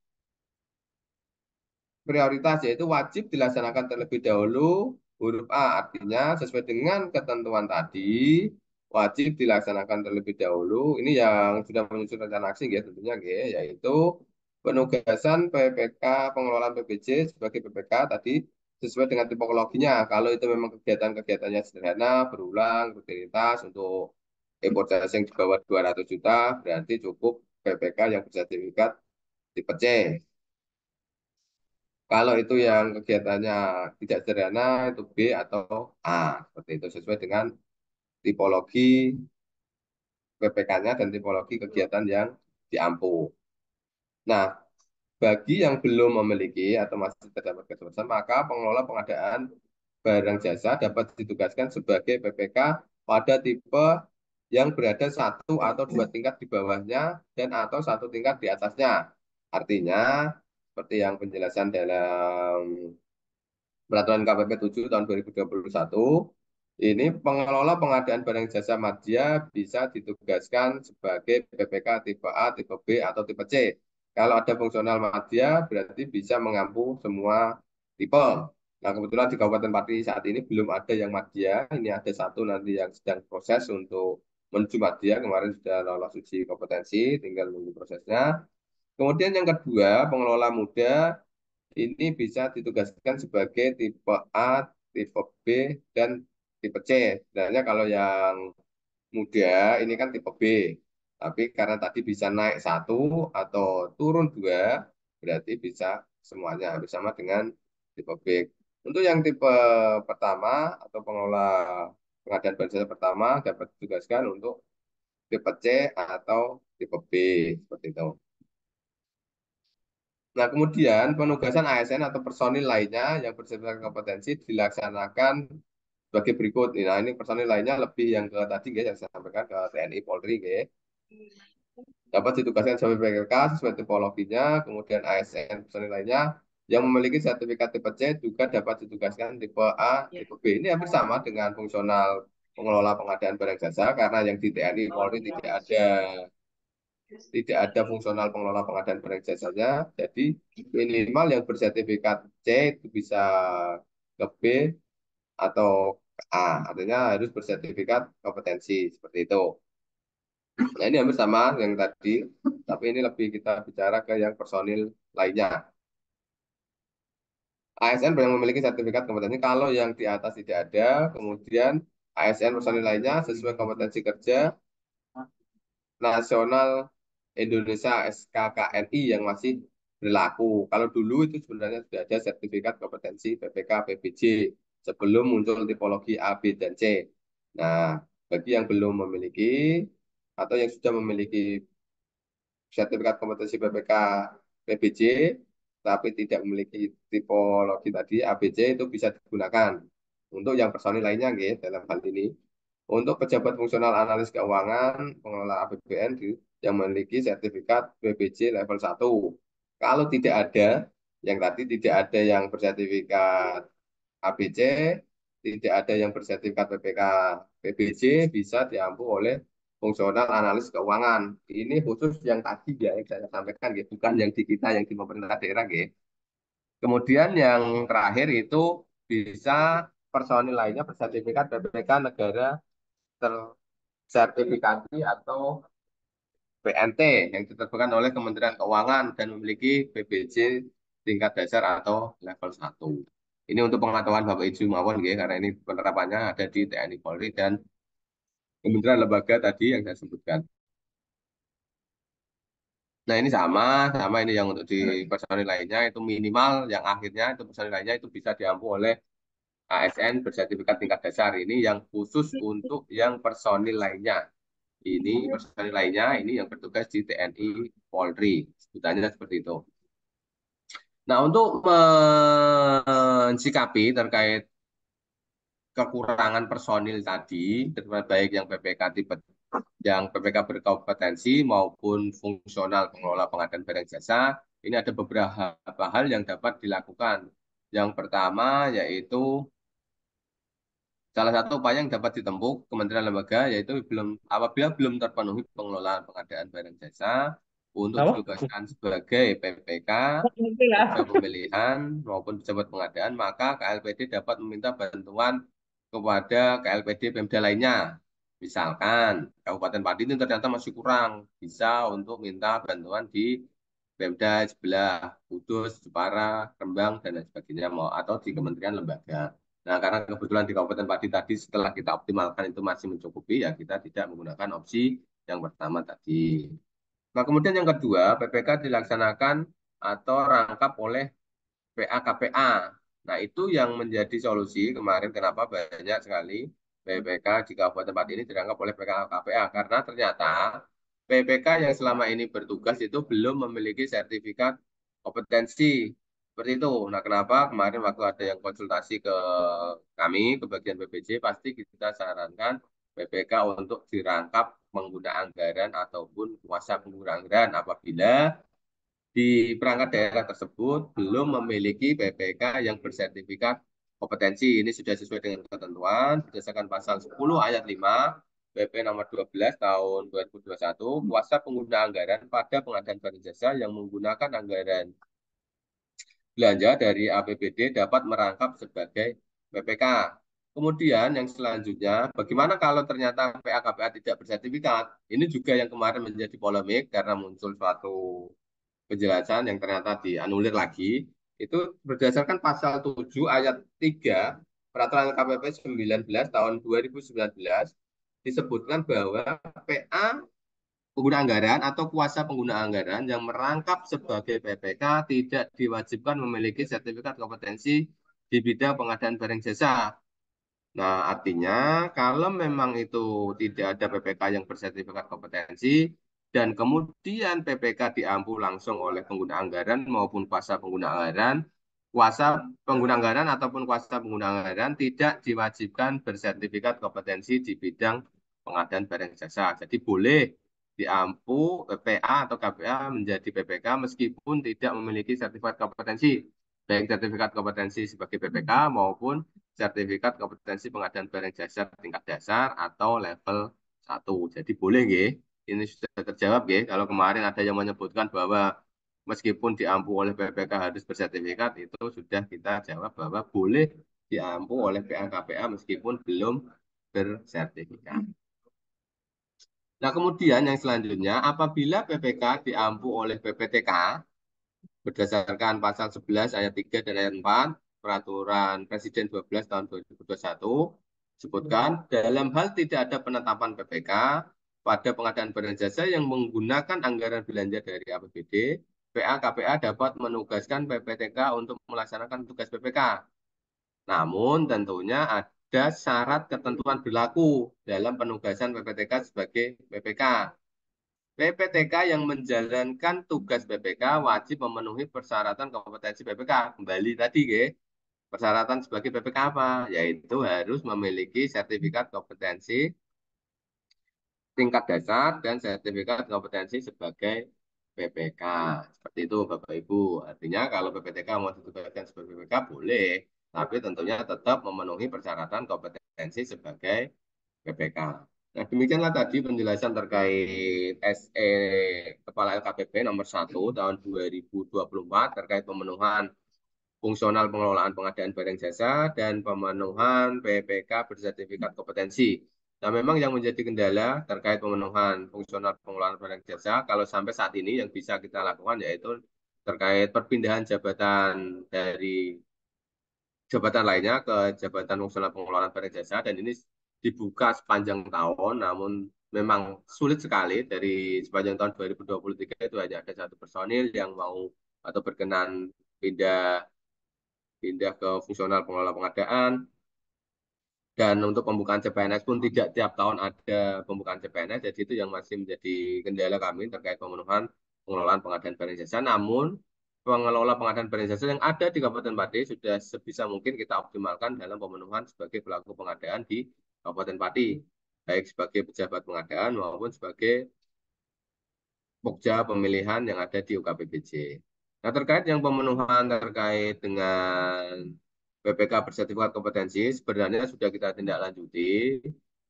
prioritas, yaitu wajib dilaksanakan terlebih dahulu huruf A, artinya sesuai dengan ketentuan tadi wajib dilaksanakan terlebih dahulu. Ini yang sudah menyusun rencana aksi ya tentunya ya, yaitu penugasan PPK pengelolaan PBJ sebagai PPK tadi sesuai dengan tipologinya. Kalau itu memang kegiatan-kegiatannya sederhana, berulang, rutinitas untuk import charging di bawah 200 juta, berarti cukup PPK yang bersertifikat tipe C. Kalau itu yang kegiatannya tidak sederhana, itu B atau A. Seperti itu, sesuai dengan tipologi PPK-nya dan tipologi kegiatan yang diampu. Nah, bagi yang belum memiliki atau masih terdapat keterbatasan, maka pengelola pengadaan barang jasa dapat ditugaskan sebagai PPK pada tipe yang berada satu atau dua tingkat di bawahnya dan atau satu tingkat di atasnya. Artinya, seperti yang penjelasan dalam Peraturan KPP 7 tahun 2021, ini pengelola pengadaan barang jasa madya bisa ditugaskan sebagai PPK tipe A, tipe B, atau tipe C. Kalau ada fungsional madya, berarti bisa mengampu semua tipe. Nah, kebetulan di Kabupaten Pati saat ini belum ada yang madya. Ini ada satu nanti yang sedang proses untuk menuju madya. Kemarin sudah lolos uji kompetensi, tinggal menunggu prosesnya. Kemudian yang kedua, pengelola muda ini bisa ditugaskan sebagai tipe A, tipe B, dan tipe C. Sebenarnya kalau yang muda ini kan tipe B. Tapi karena tadi bisa naik satu atau turun dua, berarti bisa semuanya bersama dengan tipe B. Untuk yang tipe pertama atau pengelola pengadaan barang jasa pertama dapat ditugaskan untuk tipe C atau tipe B seperti itu. Nah, kemudian penugasan ASN atau personil lainnya yang bersertifikat kompetensi dilaksanakan sebagai berikut. Nah, ini personil lainnya lebih yang ke tadi guys, yang saya sampaikan ke TNI Polri guys. Dapat ditugaskan sebagai PKK sesuai tipologinya, kemudian ASN personil lainnya yang memiliki sertifikat tipe C juga dapat ditugaskan tipe A, tipe B. Ini hampir sama dengan fungsional pengelola pengadaan barang jasa karena yang di TNI Polri tidak ada fungsional pengelola pengadaan barang jasanya. Jadi minimal yang bersertifikat C itu bisa ke B atau ke A. Artinya harus bersertifikat kompetensi seperti itu. Nah, ini hampir sama yang tadi, tapi ini lebih kita bicara ke yang personil lainnya. ASN yang memiliki sertifikat kompetensi, kalau yang di atas tidak ada, kemudian ASN personil lainnya sesuai kompetensi kerja nasional Indonesia SKKNI yang masih berlaku. Kalau dulu itu sebenarnya sudah ada sertifikat kompetensi PPK PBJ sebelum muncul tipologi A, B, dan C. Nah, bagi yang belum memiliki atau yang sudah memiliki sertifikat kompetensi PPK PBJ tapi tidak memiliki tipologi tadi ABC itu bisa digunakan untuk yang personil lainnya gitu, dalam hal ini untuk pejabat fungsional analis keuangan pengelola APBN yang memiliki sertifikat PBJ level 1. Kalau tidak ada yang tadi tidak ada yang bersertifikat ABC, tidak ada yang bersertifikat PPK PBJ bisa diampu oleh fungsional analis keuangan. Ini khusus yang tadi ya yang saya sampaikan gitu, bukan yang di kita yang di pemerintah daerah gitu. Kemudian yang terakhir itu bisa personil lainnya bersertifikat PPK negara tersertifikasi atau PNT yang diterbitkan oleh Kementerian Keuangan dan memiliki PBJ tingkat dasar atau level 1. Ini untuk pengetahuan Bapak Ibu mawon ya, karena ini penerapannya ada di TNI Polri dan kementerian lembaga tadi yang saya sebutkan. Nah, ini sama ini yang untuk di personil lainnya itu minimal yang akhirnya itu personil lainnya itu bisa diampu oleh ASN bersertifikat tingkat dasar. Ini yang khusus untuk yang personil lainnya. Ini personil lainnya ini yang bertugas di TNI Polri. Sebutannya seperti itu. Nah, untuk mensikapi terkait kekurangan personil tadi, baik yang PPK tipe yang PPK berkompetensi maupun fungsional pengelola pengadaan barang jasa, ini ada beberapa hal yang dapat dilakukan. Yang pertama yaitu salah satu upaya yang dapat ditempuh Kementerian Lembaga yaitu apabila belum terpenuhi pengelolaan pengadaan barang jasa untuk ditugaskan sebagai PPK, pekerja pemilihan maupun pejabat pengadaan, maka KLPD dapat meminta bantuan kepada KLPD Pemda lainnya. Misalkan Kabupaten Pati ini ternyata masih kurang, bisa untuk minta bantuan di Pemda sebelah, Kudus, Jepara, Rembang, dan lain sebagainya, atau di kementerian lembaga. Nah, karena kebetulan di Kabupaten Pati tadi setelah kita optimalkan itu masih mencukupi, ya kita tidak menggunakan opsi yang pertama tadi. Nah, kemudian yang kedua, PPK dilaksanakan atau rangkap oleh PAKPA. Nah, itu yang menjadi solusi kemarin kenapa banyak sekali PPK di Kabupaten Pati ini dirangkap oleh PKPA. Karena ternyata PPK yang selama ini bertugas itu belum memiliki sertifikat kompetensi. Seperti itu. Nah, kenapa kemarin waktu ada yang konsultasi ke kami, ke bagian BPJ, pasti kita sarankan PPK untuk dirangkap pengguna anggaran ataupun kuasa pengguna anggaran apabila di perangkat daerah tersebut belum memiliki PPK yang bersertifikat kompetensi. Ini sudah sesuai dengan ketentuan berdasarkan pasal 10 ayat 5 PP nomor 12 tahun 2021, kuasa pengguna anggaran pada pengadaan barang jasa yang menggunakan anggaran belanja dari APBD dapat merangkap sebagai PPK. Kemudian yang selanjutnya, bagaimana kalau ternyata PA-KPA tidak bersertifikat? Ini juga yang kemarin menjadi polemik karena muncul suatu penjelasan yang ternyata dianulir lagi. Itu berdasarkan pasal 7 ayat 3 Peraturan KPP 19 tahun 2019 disebutkan bahwa PA pengguna anggaran atau kuasa pengguna anggaran yang merangkap sebagai PPK tidak diwajibkan memiliki sertifikat kompetensi di bidang pengadaan barang jasa. Nah, artinya kalau memang itu tidak ada PPK yang bersertifikat kompetensi dan kemudian PPK diampu langsung oleh pengguna anggaran maupun kuasa pengguna anggaran, kuasa pengguna anggaran ataupun kuasa pengguna anggaran tidak diwajibkan bersertifikat kompetensi di bidang pengadaan barang jasa. Jadi boleh diampu PA atau KPA menjadi PPK meskipun tidak memiliki sertifikat kompetensi, baik sertifikat kompetensi sebagai PPK maupun sertifikat kompetensi pengadaan barang jasa tingkat dasar atau level 1. Jadi boleh nggih. Ini sudah terjawab nggih. Kalau kemarin ada yang menyebutkan bahwa meskipun diampu oleh PPK harus bersertifikat, itu sudah kita jawab bahwa boleh diampu oleh PA KPA meskipun belum bersertifikat. Nah, kemudian yang selanjutnya, apabila PPK diampu oleh PPTK berdasarkan pasal 11 ayat 3 dan ayat 4 Peraturan Presiden 12 tahun 2021 sebutkan dalam hal tidak ada penetapan PPK pada pengadaan barang jasa yang menggunakan anggaran belanja dari APBD, PA KPA dapat menugaskan PPTK untuk melaksanakan tugas PPK. Namun tentunya ada syarat ketentuan berlaku dalam penugasan PPTK sebagai PPK. PPTK yang menjalankan tugas PPK wajib memenuhi persyaratan kompetensi PPK. Kembali tadi, persyaratan sebagai PPK apa? Yaitu harus memiliki sertifikat kompetensi tingkat dasar dan sertifikat kompetensi sebagai PPK. Seperti itu, Bapak Ibu. Artinya kalau PPTK mau ditugaskan sebagai PPK boleh, tapi tentunya tetap memenuhi persyaratan kompetensi sebagai PPK. Nah, demikianlah tadi penjelasan terkait SE Kepala LKPP nomor 1 tahun 2024 terkait pemenuhan fungsional pengelolaan pengadaan barang jasa dan pemenuhan PPK bersertifikat kompetensi. Nah, memang yang menjadi kendala terkait pemenuhan fungsional pengelolaan barang jasa kalau sampai saat ini yang bisa kita lakukan yaitu terkait perpindahan jabatan dari jabatan lainnya ke jabatan fungsional pengelolaan barang jasa dan ini dibuka sepanjang tahun namun memang sulit sekali dari sepanjang tahun 2023 itu hanya ada satu personil yang mau atau berkenan pindah pindah ke fungsional pengelola pengadaan dan untuk pembukaan CPNS pun tidak tiap tahun ada pembukaan CPNS jadi itu yang masih menjadi kendala kami terkait pemenuhan pengelolaan pengadaan barang jasa namun pengelola pengadaan barang jasa yang ada di Kabupaten Pati sudah sebisa mungkin kita optimalkan dalam pemenuhan sebagai pelaku pengadaan di Kabupaten Pati, baik sebagai pejabat pengadaan maupun sebagai pokja pemilihan yang ada di UKPBJ. Nah, terkait yang pemenuhan terkait dengan PPK bersertifikat kompetensi, sebenarnya sudah kita tindak lanjuti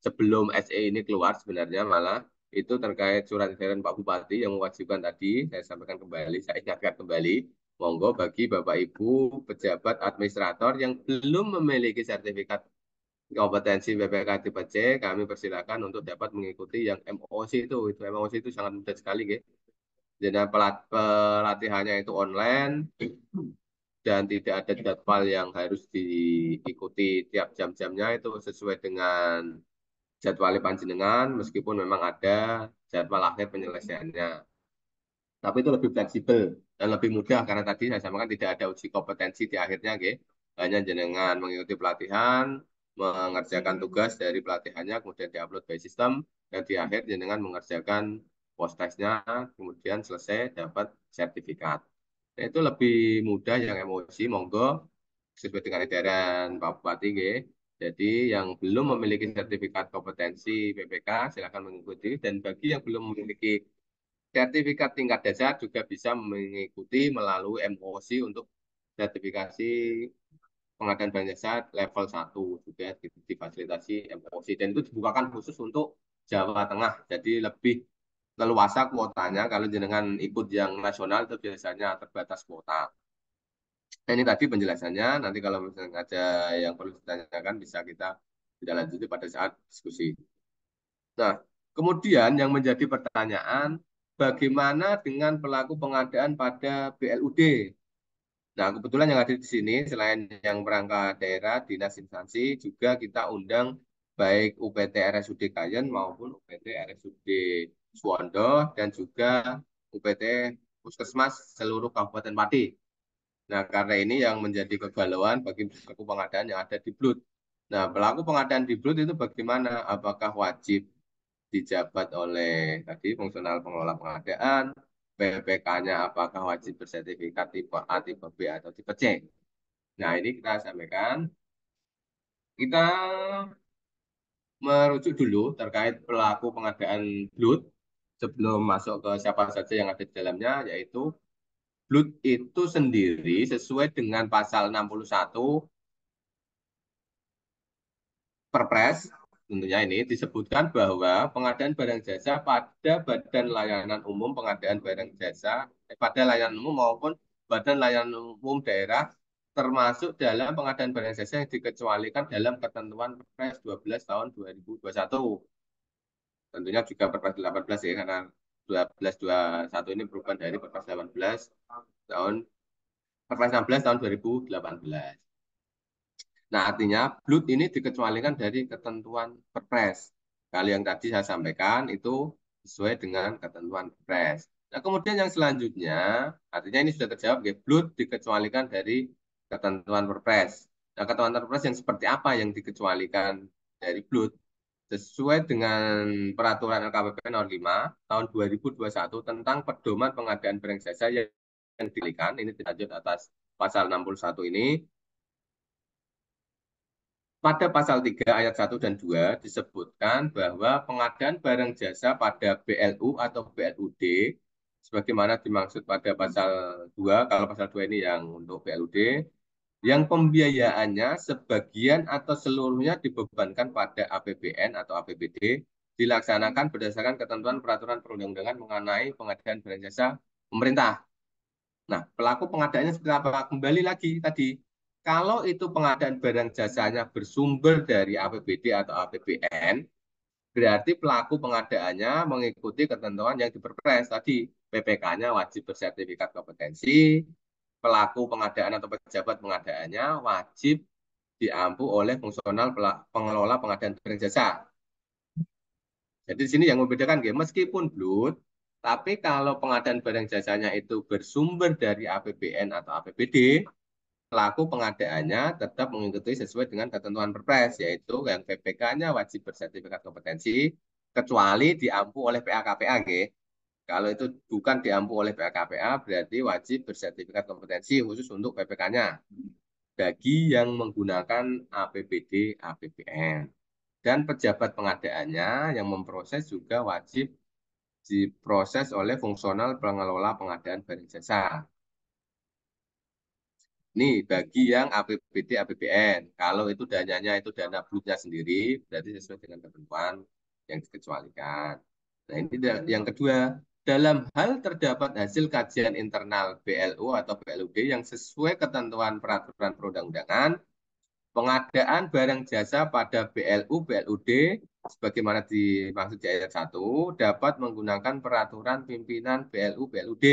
sebelum SE ini keluar sebenarnya malah itu terkait surat edaran Pak Bupati yang mewajibkan tadi, saya sampaikan kembali, saya ingatkan kembali, monggo bagi Bapak Ibu pejabat administrator yang belum memiliki sertifikat kompetensi PPK tipe C, kami persilakan untuk dapat mengikuti yang MOC itu MOC itu sangat mudah sekali, jadi pelatihannya itu online dan tidak ada jadwal yang harus diikuti tiap jam-jamnya itu sesuai dengan jadwal panjenengan meskipun memang ada jadwal akhir penyelesaiannya. Tapi itu lebih fleksibel dan lebih mudah karena tadi saya sampaikan tidak ada uji kompetensi di akhirnya, hanya jenengan mengikuti pelatihan, mengerjakan tugas dari pelatihannya, kemudian diupload by sistem, dan di akhir jenengan mengerjakan post testnya, kemudian selesai dapat sertifikat. Nah, itu lebih mudah yang emosi, monggo sesuai dengan edaran Pak Bupati, Jadi yang belum memiliki sertifikat kompetensi PPK silakan mengikuti, dan bagi yang belum memiliki sertifikat tingkat dasar juga bisa mengikuti melalui MOC untuk sertifikasi pengadaan barang jasa level 1 juga difasilitasi MOC, dan itu dibukakan khusus untuk Jawa Tengah. Jadi lebih leluasa kuotanya. Kalau jenengan ikut yang nasional itu biasanya terbatas kuota. Nah, ini tadi penjelasannya. Nanti kalau misalnya ada yang perlu ditanyakan bisa kita tidak lanjuti pada saat diskusi. Nah, kemudian yang menjadi pertanyaan, bagaimana dengan pelaku pengadaan pada BLUD? Nah, kebetulan yang ada di sini, selain yang perangkat daerah, dinas instansi, juga kita undang baik UPT RSUD Kayen maupun UPT RSUD Suwondo, dan juga UPT Puskesmas seluruh Kabupaten Pati. Nah, karena ini yang menjadi kegalauan bagi pelaku pengadaan yang ada di BLUD. Nah, pelaku pengadaan di BLUD itu bagaimana? Apakah wajib dijabat oleh tadi fungsional pengelola pengadaan, PPK-nya apakah wajib bersertifikat tipe A, tipe B, atau tipe C? Nah, ini kita sampaikan. Kita merujuk dulu terkait pelaku pengadaan BLUD sebelum masuk ke siapa saja yang ada di dalamnya, yaitu BLUD itu sendiri sesuai dengan pasal 61 Perpres, tentunya ini disebutkan bahwa pengadaan barang jasa pada badan layanan umum pengadaan barang jasa, pada layanan umum maupun badan layanan umum daerah, termasuk dalam pengadaan barang jasa yang dikecualikan dalam ketentuan Perpres 12 tahun 2021. Tentunya juga Perpres 18 ya, karena 1221 ini perubahan dari Perpres 18 tahun Perpres 16 tahun 2018. Nah, artinya BLUD ini dikecualikan dari ketentuan Perpres. Kalau yang tadi saya sampaikan itu sesuai dengan ketentuan Perpres. Nah, kemudian yang selanjutnya, artinya ini sudah terjawab, ya, BLUD dikecualikan dari ketentuan Perpres. Nah, ketentuan Perpres yang seperti apa yang dikecualikan dari BLUD? Sesuai dengan Peraturan LKPP Nomor 5 Tahun 2021 tentang Pedoman Pengadaan Barang Jasa yang dikecualikan, ini dilanjut atas pasal 61 ini. Pada pasal 3 ayat 1 dan 2 disebutkan bahwa pengadaan barang jasa pada BLU atau BLUD sebagaimana dimaksud pada pasal 2, kalau pasal 2 ini yang untuk BLUD, yang pembiayaannya sebagian atau seluruhnya dibebankan pada APBN atau APBD dilaksanakan berdasarkan ketentuan peraturan perundang-undangan mengenai pengadaan barang jasa pemerintah. Nah, pelaku pengadaannya seperti apa? Kembali lagi tadi, kalau itu pengadaan barang jasanya bersumber dari APBD atau APBN, berarti pelaku pengadaannya mengikuti ketentuan yang diperpres tadi. PPK-nya wajib bersertifikat kompetensi, pelaku pengadaan atau pejabat pengadaannya wajib diampu oleh fungsional pengelola pengadaan barang jasa. Jadi di sini yang membedakan, meskipun BLUD, tapi kalau pengadaan barang jasanya itu bersumber dari APBN atau APBD, pelaku pengadaannya tetap mengikuti sesuai dengan ketentuan Perpres, yaitu yang PPK-nya wajib bersertifikat kompetensi, kecuali diampu oleh PAKPA. Kalau itu bukan diampu oleh PAKPA, berarti wajib bersertifikat kompetensi khusus untuk PPK-nya bagi yang menggunakan APBD, APBN. Dan pejabat pengadaannya yang memproses juga wajib diproses oleh fungsional pengelola pengadaan barang jasa. Ini bagi yang APBD, APBN. Kalau itu dananya itu dana BLUD-nya sendiri, berarti sesuai dengan ketentuan yang dikecualikan. Nah, ini yang kedua. Dalam hal terdapat hasil kajian internal BLU atau BLUD yang sesuai ketentuan peraturan perundang-undangan, pengadaan barang jasa pada BLU, BLUD, sebagaimana dimaksud di ayat 1, dapat menggunakan peraturan pimpinan BLU, BLUD.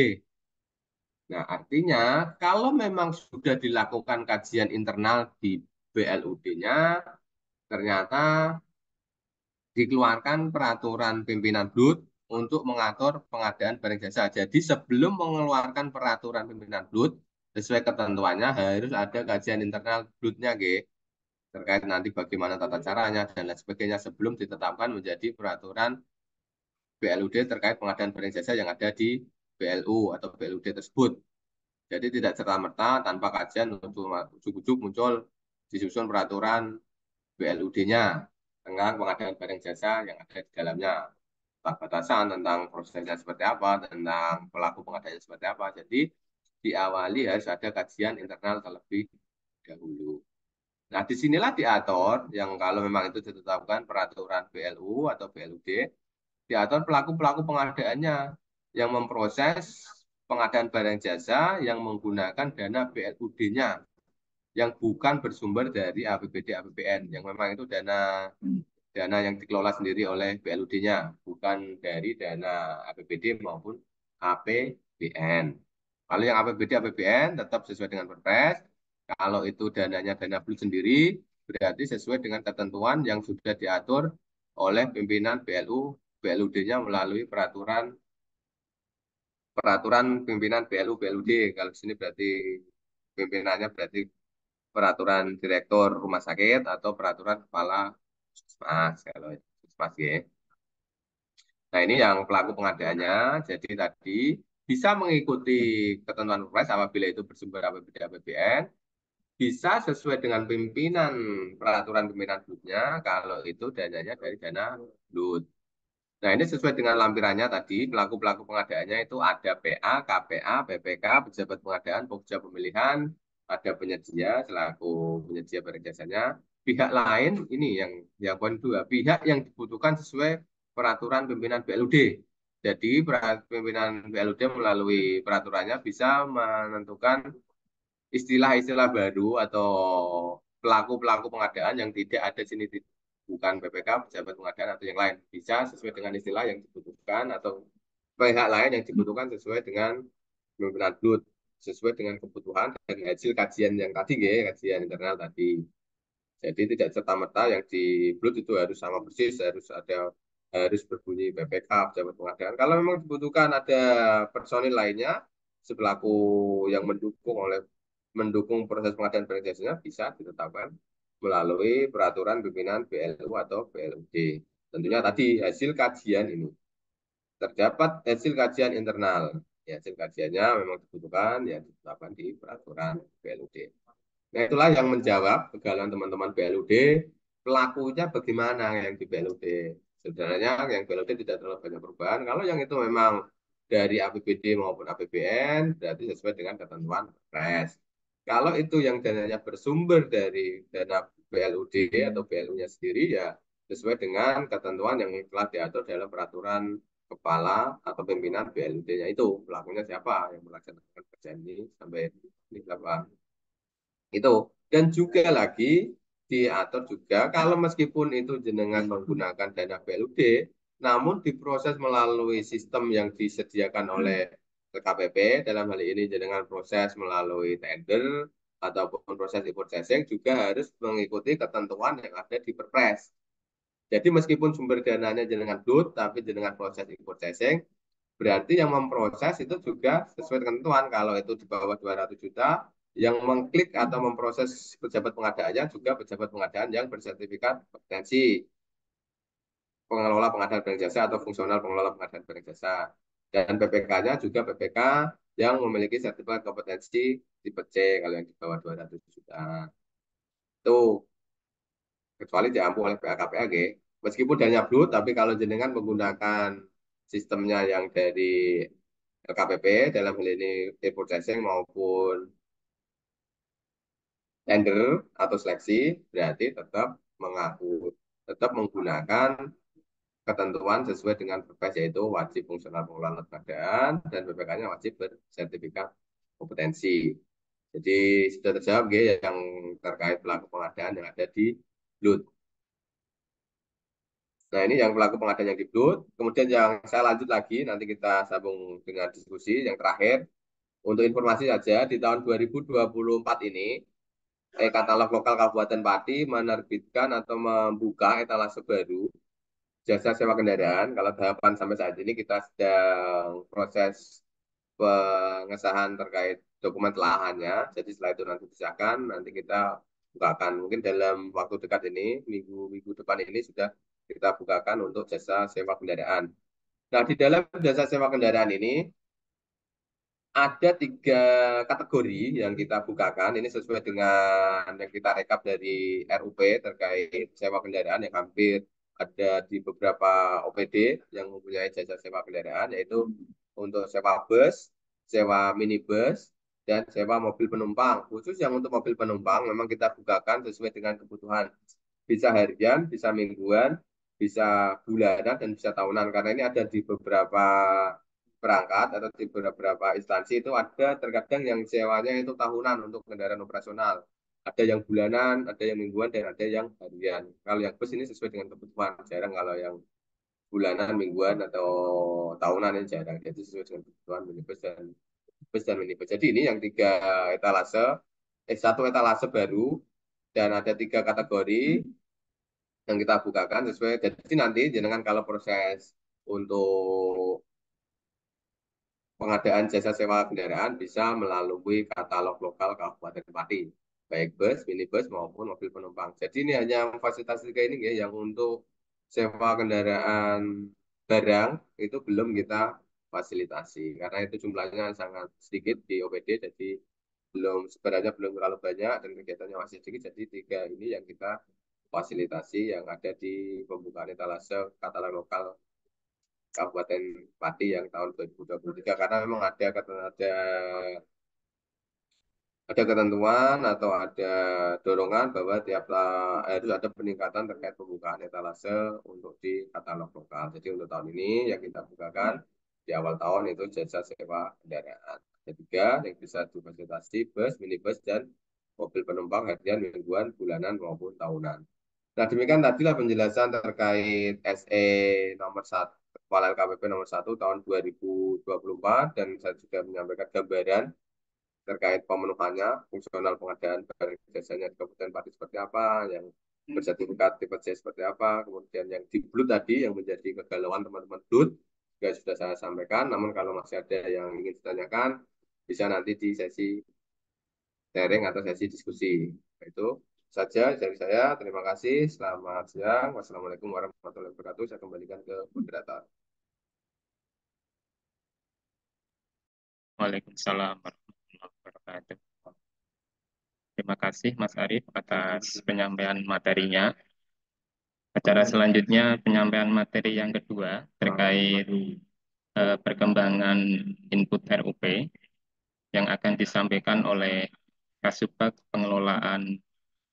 Nah, artinya kalau memang sudah dilakukan kajian internal di BLUD-nya, ternyata dikeluarkan peraturan pimpinan BLUD untuk mengatur pengadaan barang jasa. Jadi sebelum mengeluarkan peraturan pimpinan BLUD, sesuai ketentuannya harus ada kajian internal BLUD-nya, terkait nanti bagaimana tata caranya dan lain sebagainya sebelum ditetapkan menjadi peraturan BLUD terkait pengadaan barang jasa yang ada di BLU atau BLUD tersebut. Jadi tidak serta-merta tanpa kajian untuk ujuk-ujuk muncul disusun peraturan BLUD-nya tentang pengadaan barang jasa yang ada di dalamnya. Batasan tentang prosesnya seperti apa, tentang pelaku pengadaannya seperti apa. Jadi diawali harus ada kajian internal terlebih dahulu. Nah, disinilah diatur yang kalau memang itu ditetapkan peraturan BLU atau BLUD, diatur pelaku-pelaku pengadaannya yang memproses pengadaan barang jasa yang menggunakan dana BLUD-nya yang bukan bersumber dari APBD APBN, yang memang itu dana yang dikelola sendiri oleh BLUD-nya, bukan dari dana APBD maupun APBN. Kalau yang APBD APBN tetap sesuai dengan Perpres. Kalau itu dananya dana BLUD sendiri, berarti sesuai dengan ketentuan yang sudah diatur oleh pimpinan BLUD-nya melalui peraturan pimpinan BLUD. Kalau di sini berarti pimpinannya berarti peraturan direktur rumah sakit atau peraturan kepala puskesmas kalau puskesmas ya. Nah, ini yang pelaku pengadaannya. Jadi tadi bisa mengikuti ketentuan Perpres apabila itu bersumber APBD APBN, bisa sesuai dengan peraturan pimpinan BLUD-nya kalau itu dananya dari dana BLUD. Nah, ini sesuai dengan lampirannya tadi, pelaku-pelaku pengadaannya itu ada PA, KPA, PPK, pejabat pengadaan, pokja pemilihan, ada penyedia selaku penyedia barang jasanya. Pihak lain ini yang poin 2, pihak yang dibutuhkan sesuai peraturan pimpinan BLUD. Jadi pimpinan BLUD melalui peraturannya bisa menentukan istilah-istilah baru atau pelaku-pelaku pengadaan yang tidak ada di sini, bukan PPK, pejabat pengadaan atau yang lain. Bisa sesuai dengan istilah yang dibutuhkan atau pihak lain yang dibutuhkan sesuai dengan pimpinan BLUD, sesuai dengan kebutuhan dan hasil kajian yang tadi, kajian internal tadi. Jadi tidak serta-merta yang di BLUD itu harus sama persis, harus berbunyi PPK, pejabat pengadaan. Kalau memang dibutuhkan ada personil lainnya, sebelaku yang mendukung proses pengadaan barang jasanya bisa ditetapkan melalui peraturan pimpinan BLU atau BLUD. Tentunya tadi hasil kajian ini terdapat hasil kajian internal. Ya, hasil kajiannya memang dibutuhkan ya ditetapkan di peraturan BLUD. Nah, itulah yang menjawab kegalauan teman-teman BLUD. Pelakunya bagaimana yang di BLUD? Sebenarnya yang BLUD tidak terlalu banyak perubahan. Kalau yang itu memang dari APBD maupun APBN, berarti sesuai dengan ketentuan Perpres. Kalau itu yang dananya bersumber dari dana BLUD atau BLU-nya sendiri, ya sesuai dengan ketentuan yang telah diatur dalam peraturan kepala atau pimpinan BLUD-nya itu. Pelakunya siapa yang melaksanakan kerjaan ini sampai ini berapa. Itu. Dan juga lagi diatur juga kalau meskipun itu jenengan menggunakan dana BLUD, namun diproses melalui sistem yang disediakan oleh KPP, dalam hal ini jenengan proses melalui tender ataupun proses import cessing juga harus mengikuti ketentuan yang ada di Perpres. Jadi meskipun sumber dananya jenengan BLUD, tapi jenengan proses import cessing, berarti yang memproses itu juga sesuai dengan ketentuan. Kalau itu di bawah 200 juta, yang mengklik atau memproses pejabat pengadaannya juga pejabat pengadaan yang bersertifikat kompetensi pengelola pengadaan barang jasa atau fungsional pengelola pengadaan barang jasa. Dan PPK-nya juga PPK yang memiliki sertifikat kompetensi tipe C kalau yang di bawah 200 juta. Itu kecuali diampu oleh PAKPAG. Meskipun dana BLUD, tapi kalau jenengan menggunakan sistemnya yang dari LKPP dalam hal ini e-processing maupun tender atau seleksi, berarti tetap menggunakan ketentuan sesuai dengan Perpres, yaitu wajib fungsional pengelolaan pengadaan dan PPK-nya wajib bersertifikat kompetensi. Jadi sudah terjawab yang terkait pelaku pengadaan yang ada di BLUD. Nah, ini yang pelaku pengadaan yang di BLUD. Kemudian yang saya lanjut lagi, nanti kita sambung dengan diskusi yang terakhir. Untuk informasi saja, di tahun 2024 ini, Katalog Lokal Kabupaten Pati menerbitkan atau membuka etalase baru jasa sewa kendaraan. Kalau tahapan sampai saat ini kita sedang proses pengesahan terkait dokumen telahannya. Jadi setelah itu nanti disahkan, nanti kita bukakan. Mungkin dalam waktu dekat ini, minggu depan ini sudah kita bukakan untuk jasa sewa kendaraan. Nah, di dalam jasa sewa kendaraan ini, ada 3 kategori yang kita bukakan. Ini sesuai dengan yang kita rekap dari RUP terkait sewa kendaraan yang hampir ada di beberapa OPD yang mempunyai jasa sewa kendaraan, yaitu untuk sewa bus, sewa minibus, dan sewa mobil penumpang. Khusus yang untuk mobil penumpang memang kita bukakan sesuai dengan kebutuhan. Bisa harian, bisa mingguan, bisa bulanan, dan bisa tahunan. Karena ini ada di beberapa perangkat atau di beberapa instansi itu ada terkadang yang sewanya itu tahunan untuk kendaraan operasional. Ada yang bulanan, ada yang mingguan, dan ada yang harian. Kalau yang bus ini sesuai dengan kebutuhan. Jarang kalau yang bulanan, mingguan, atau tahunan ini jarang. Jadi sesuai dengan kebutuhan minibus dan bus dan minibus. Jadi ini yang 3 etalase, satu etalase baru, dan ada 3 kategori yang kita bukakan sesuai. Jadi nanti jenengan kalau proses untuk pengadaan jasa sewa kendaraan bisa melalui katalog lokal Kabupaten Pati, baik bus, minibus maupun mobil penumpang. Jadi ini hanya fasilitas 3 ini ya, yang untuk sewa kendaraan barang itu belum kita fasilitasi karena itu jumlahnya sangat sedikit di OPD, jadi sebenarnya belum terlalu banyak dan kegiatannya masih sedikit. Jadi 3 ini yang kita fasilitasi yang ada di pembukaan etalase katalog lokal Kabupaten Pati yang tahun 2023, karena memang ada ketentuan atau ada dorongan bahwa harus ada peningkatan terkait pembukaan etalase untuk di katalog lokal. Jadi untuk tahun ini yang kita bukakan di awal tahun itu jasa sewa kendaraan. Ada 3 yang bisa difasilitasi: bus, minibus, dan mobil penumpang harian, mingguan, bulanan maupun tahunan. Nah, demikian tadilah penjelasan terkait SE nomor 1, Kepala LKPP nomor 1 tahun 2024, dan saya juga menyampaikan gambaran terkait pemenuhannya, fungsional pengadaan barang jasanya di Kabupaten Pati seperti apa, yang bersertifikat tipe C seperti apa, kemudian yang di BLUT tadi yang menjadi kegalauan teman-teman BLUT juga sudah saya sampaikan. Namun kalau masih ada yang ingin ditanyakan, bisa nanti di sesi sharing atau sesi diskusi. Itu saja dari saya. Terima kasih. Selamat siang. Wassalamualaikum warahmatullahi wabarakatuh. Saya kembalikan ke moderator. Waalaikumsalam warahmatullahi wabarakatuh. Terima kasih Mas Arief atas penyampaian materinya. Acara selanjutnya penyampaian materi yang kedua terkait perkembangan input RUP yang akan disampaikan oleh Kasubag Pengelolaan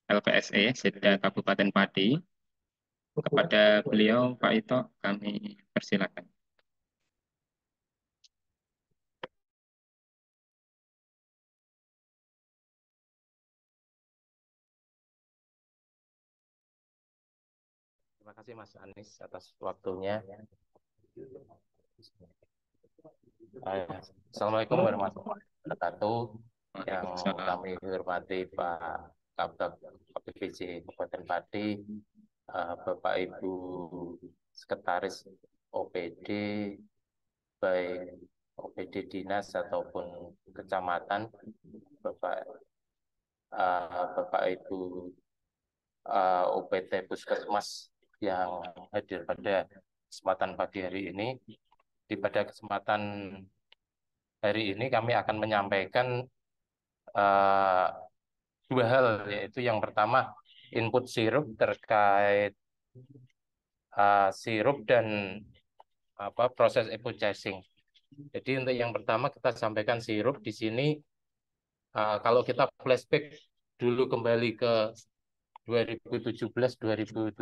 LPSE Setda Kabupaten Pati. Kepada beliau, Pak Ito, kami persilakan. Terima kasih Mas Anies atas waktunya. Assalamualaikum warahmatullahi wabarakatuh. Yang kami hormati Pak Kabag KPPJ Kabupaten Pati, Bapak Ibu Sekretaris OPD, baik OPD dinas ataupun kecamatan, Bapak Ibu OPT Puskesmas yang hadir pada kesempatan pagi hari ini. Pada kesempatan hari ini kami akan menyampaikan 2 hal, yaitu yang pertama input sirup terkait sirup dan proses eco-chasing. Jadi untuk yang pertama kita sampaikan sirup di sini. Kalau kita flashback dulu kembali ke 2017-2018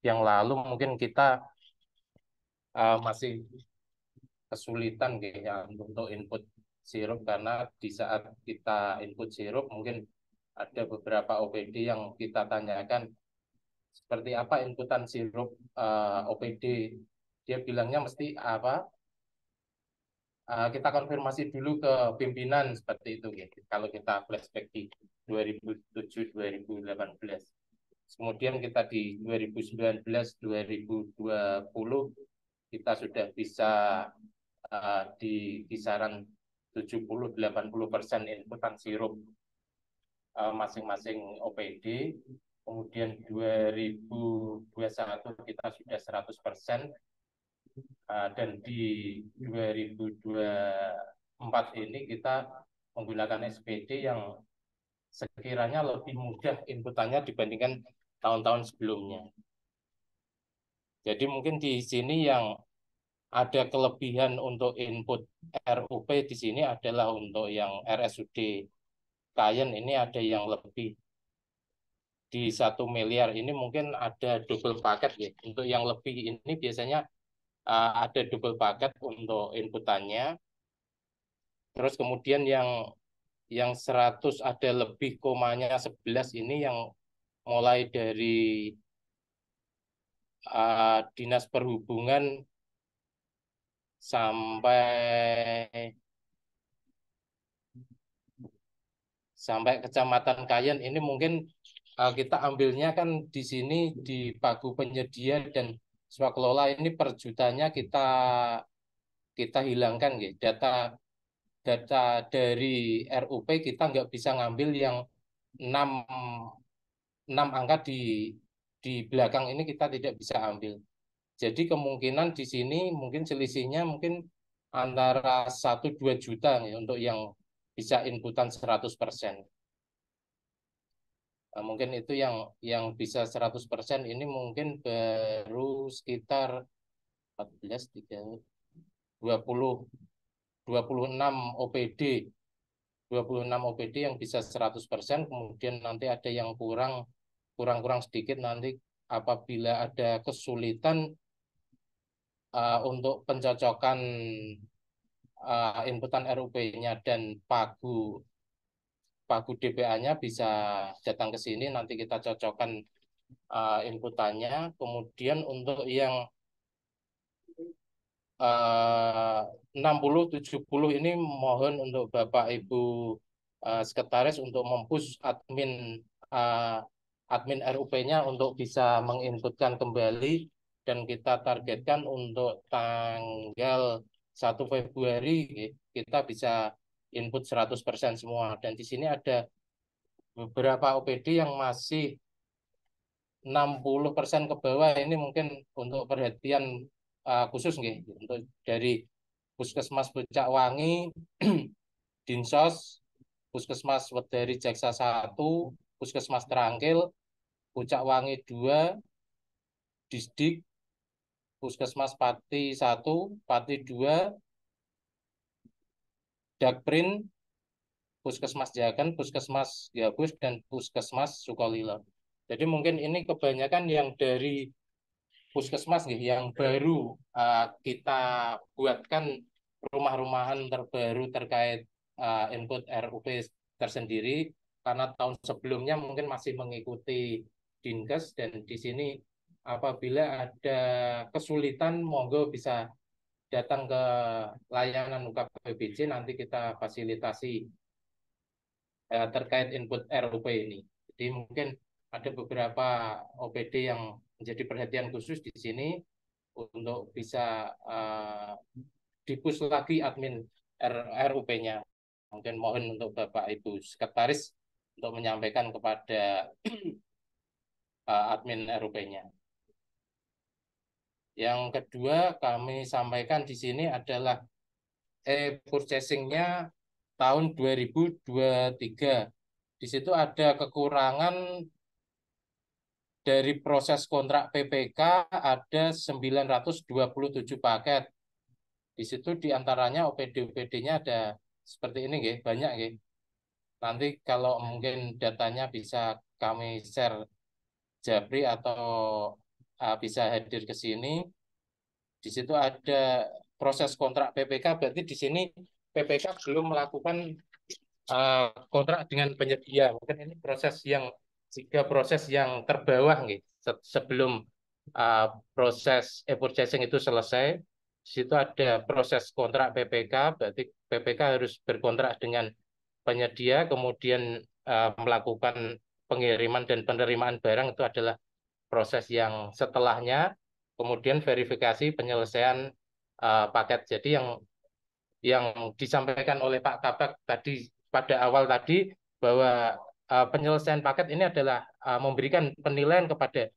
yang lalu, mungkin kita masih kesulitan kayaknya untuk input sirup, karena di saat kita input sirup mungkin ada beberapa OPD yang kita tanyakan seperti apa inputan sirup OPD. Dia bilangnya mesti apa? Kita konfirmasi dulu ke pimpinan seperti itu gitu. Kalau kita flashback di 2007-2018. Kemudian kita di 2019-2020 kita sudah bisa di kisaran 70-80% inputan sirup masing-masing OPD. Kemudian 2021 kita sudah 100%, dan di 2022 4 ini kita menggunakan SPD yang sekiranya lebih mudah inputannya dibandingkan tahun-tahun sebelumnya. Jadi mungkin di sini yang ada kelebihan untuk input RUP di sini adalah untuk yang RSUD Kayen ini ada yang lebih di 1 miliar ini mungkin ada double paket ya. Untuk yang lebih ini biasanya ada double paket untuk inputannya. Terus kemudian yang 100 ada lebih komanya 11 ini yang mulai dari Dinas Perhubungan sampai Kecamatan Kayen ini mungkin kita ambilnya kan di sini di pagu penyedia dan swakelola ini per jutanya kita hilangkan gitu. Data dari RUP kita nggak bisa ngambil yang 6 angka di belakang ini kita tidak bisa ambil. Jadi kemungkinan di sini mungkin selisihnya mungkin antara 1-2 juta ya, untuk yang bisa inputan 100%. Nah, mungkin itu yang bisa 100% ini mungkin baru sekitar 14, 3, 20, 26 OPD. 26 OPD yang bisa 100%, kemudian nanti ada yang kurang sedikit nanti apabila ada kesulitan untuk pencocokan inputan RUP-nya dan pagu DPA-nya bisa datang ke sini nanti kita cocokkan inputannya. Kemudian untuk yang 60-70 ini mohon untuk Bapak Ibu Sekretaris untuk mempush admin RUP-nya untuk bisa menginputkan kembali dan kita targetkan untuk tanggal 1 Februari kita bisa input 100% semua. Dan di sini ada beberapa OPD yang masih 60% ke bawah, ini mungkin untuk perhatian khusus nih, untuk dari Puskesmas Pucak Wangi, Dinsos, Puskesmas Wedari Jaksa 1, Puskesmas Terangkil, Pucak Wangi 2, Disdik, Puskesmas Pati 1, Pati 2, Dakprin, Puskesmas Jagan, Puskesmas Gabus, dan Puskesmas Sukolilo. Jadi mungkin ini kebanyakan yang dari puskesmas yang baru kita buatkan rumah-rumahan terbaru terkait input RUP tersendiri, karena tahun sebelumnya mungkin masih mengikuti Dinkes, dan di sini apabila ada kesulitan monggo bisa datang ke layanan UKPBJ, nanti kita fasilitasi terkait input RUP ini. Jadi mungkin ada beberapa OPD yang menjadi perhatian khusus di sini untuk bisa dipush lagi admin RUP-nya. Mungkin mohon untuk Bapak Ibu Sekretaris untuk menyampaikan kepada admin RUP-nya. Yang kedua kami sampaikan di sini adalah purchasing-nya tahun 2023. Di situ ada kekurangan dari proses kontrak PPK ada 927 paket. Di situ diantaranya OPD-OPD-nya ada seperti ini, banyak. Nanti kalau mungkin datanya bisa kami share Japri atau bisa hadir ke sini. Di situ ada proses kontrak PPK, berarti di sini PPK belum melakukan kontrak dengan penyedia. Mungkin ini proses yang terbawah sebelum proses e-purchasing itu selesai. Di situ ada proses kontrak PPK, berarti PPK harus berkontrak dengan penyedia, kemudian melakukan pengiriman dan penerimaan barang, itu adalah proses yang setelahnya, kemudian verifikasi penyelesaian paket. Jadi yang disampaikan oleh Pak Kabak tadi pada awal tadi bahwa penyelesaian paket ini adalah memberikan penilaian kepada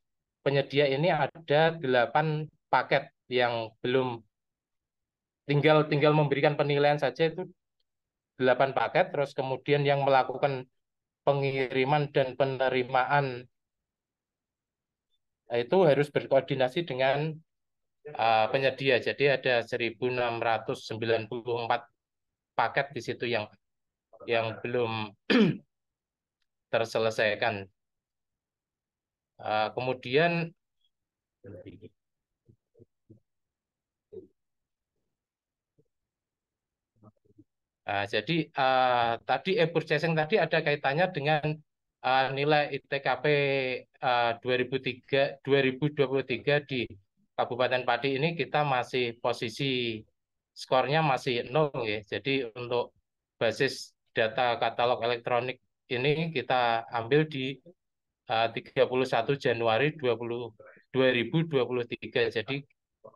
penyedia. Ini ada 8 paket yang belum, tinggal memberikan penilaian saja, itu 8 paket, terus kemudian yang melakukan pengiriman dan penerimaan itu harus berkoordinasi dengan penyedia. Jadi ada 1.694 paket di situ yang belum terselesaikan. Kemudian jadi tadi e-purchasing tadi ada kaitannya dengan nilai ITKP 2023 di Kabupaten Pati ini kita masih posisi skornya masih 0 ya. Jadi untuk basis data katalog elektronik ini kita ambil di 31 Januari 2023. Jadi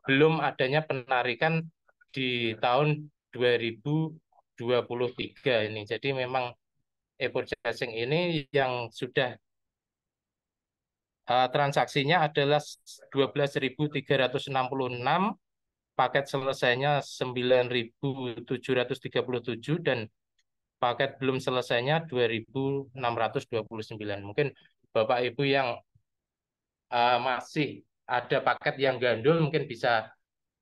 belum adanya penarikan di tahun 2023 ini. Jadi memang e-purchasing ini yang sudah transaksinya adalah 12.366, paket selesainya 9.737 dan paket belum selesainya 2.629. Mungkin Bapak Ibu yang masih ada paket yang gandul mungkin bisa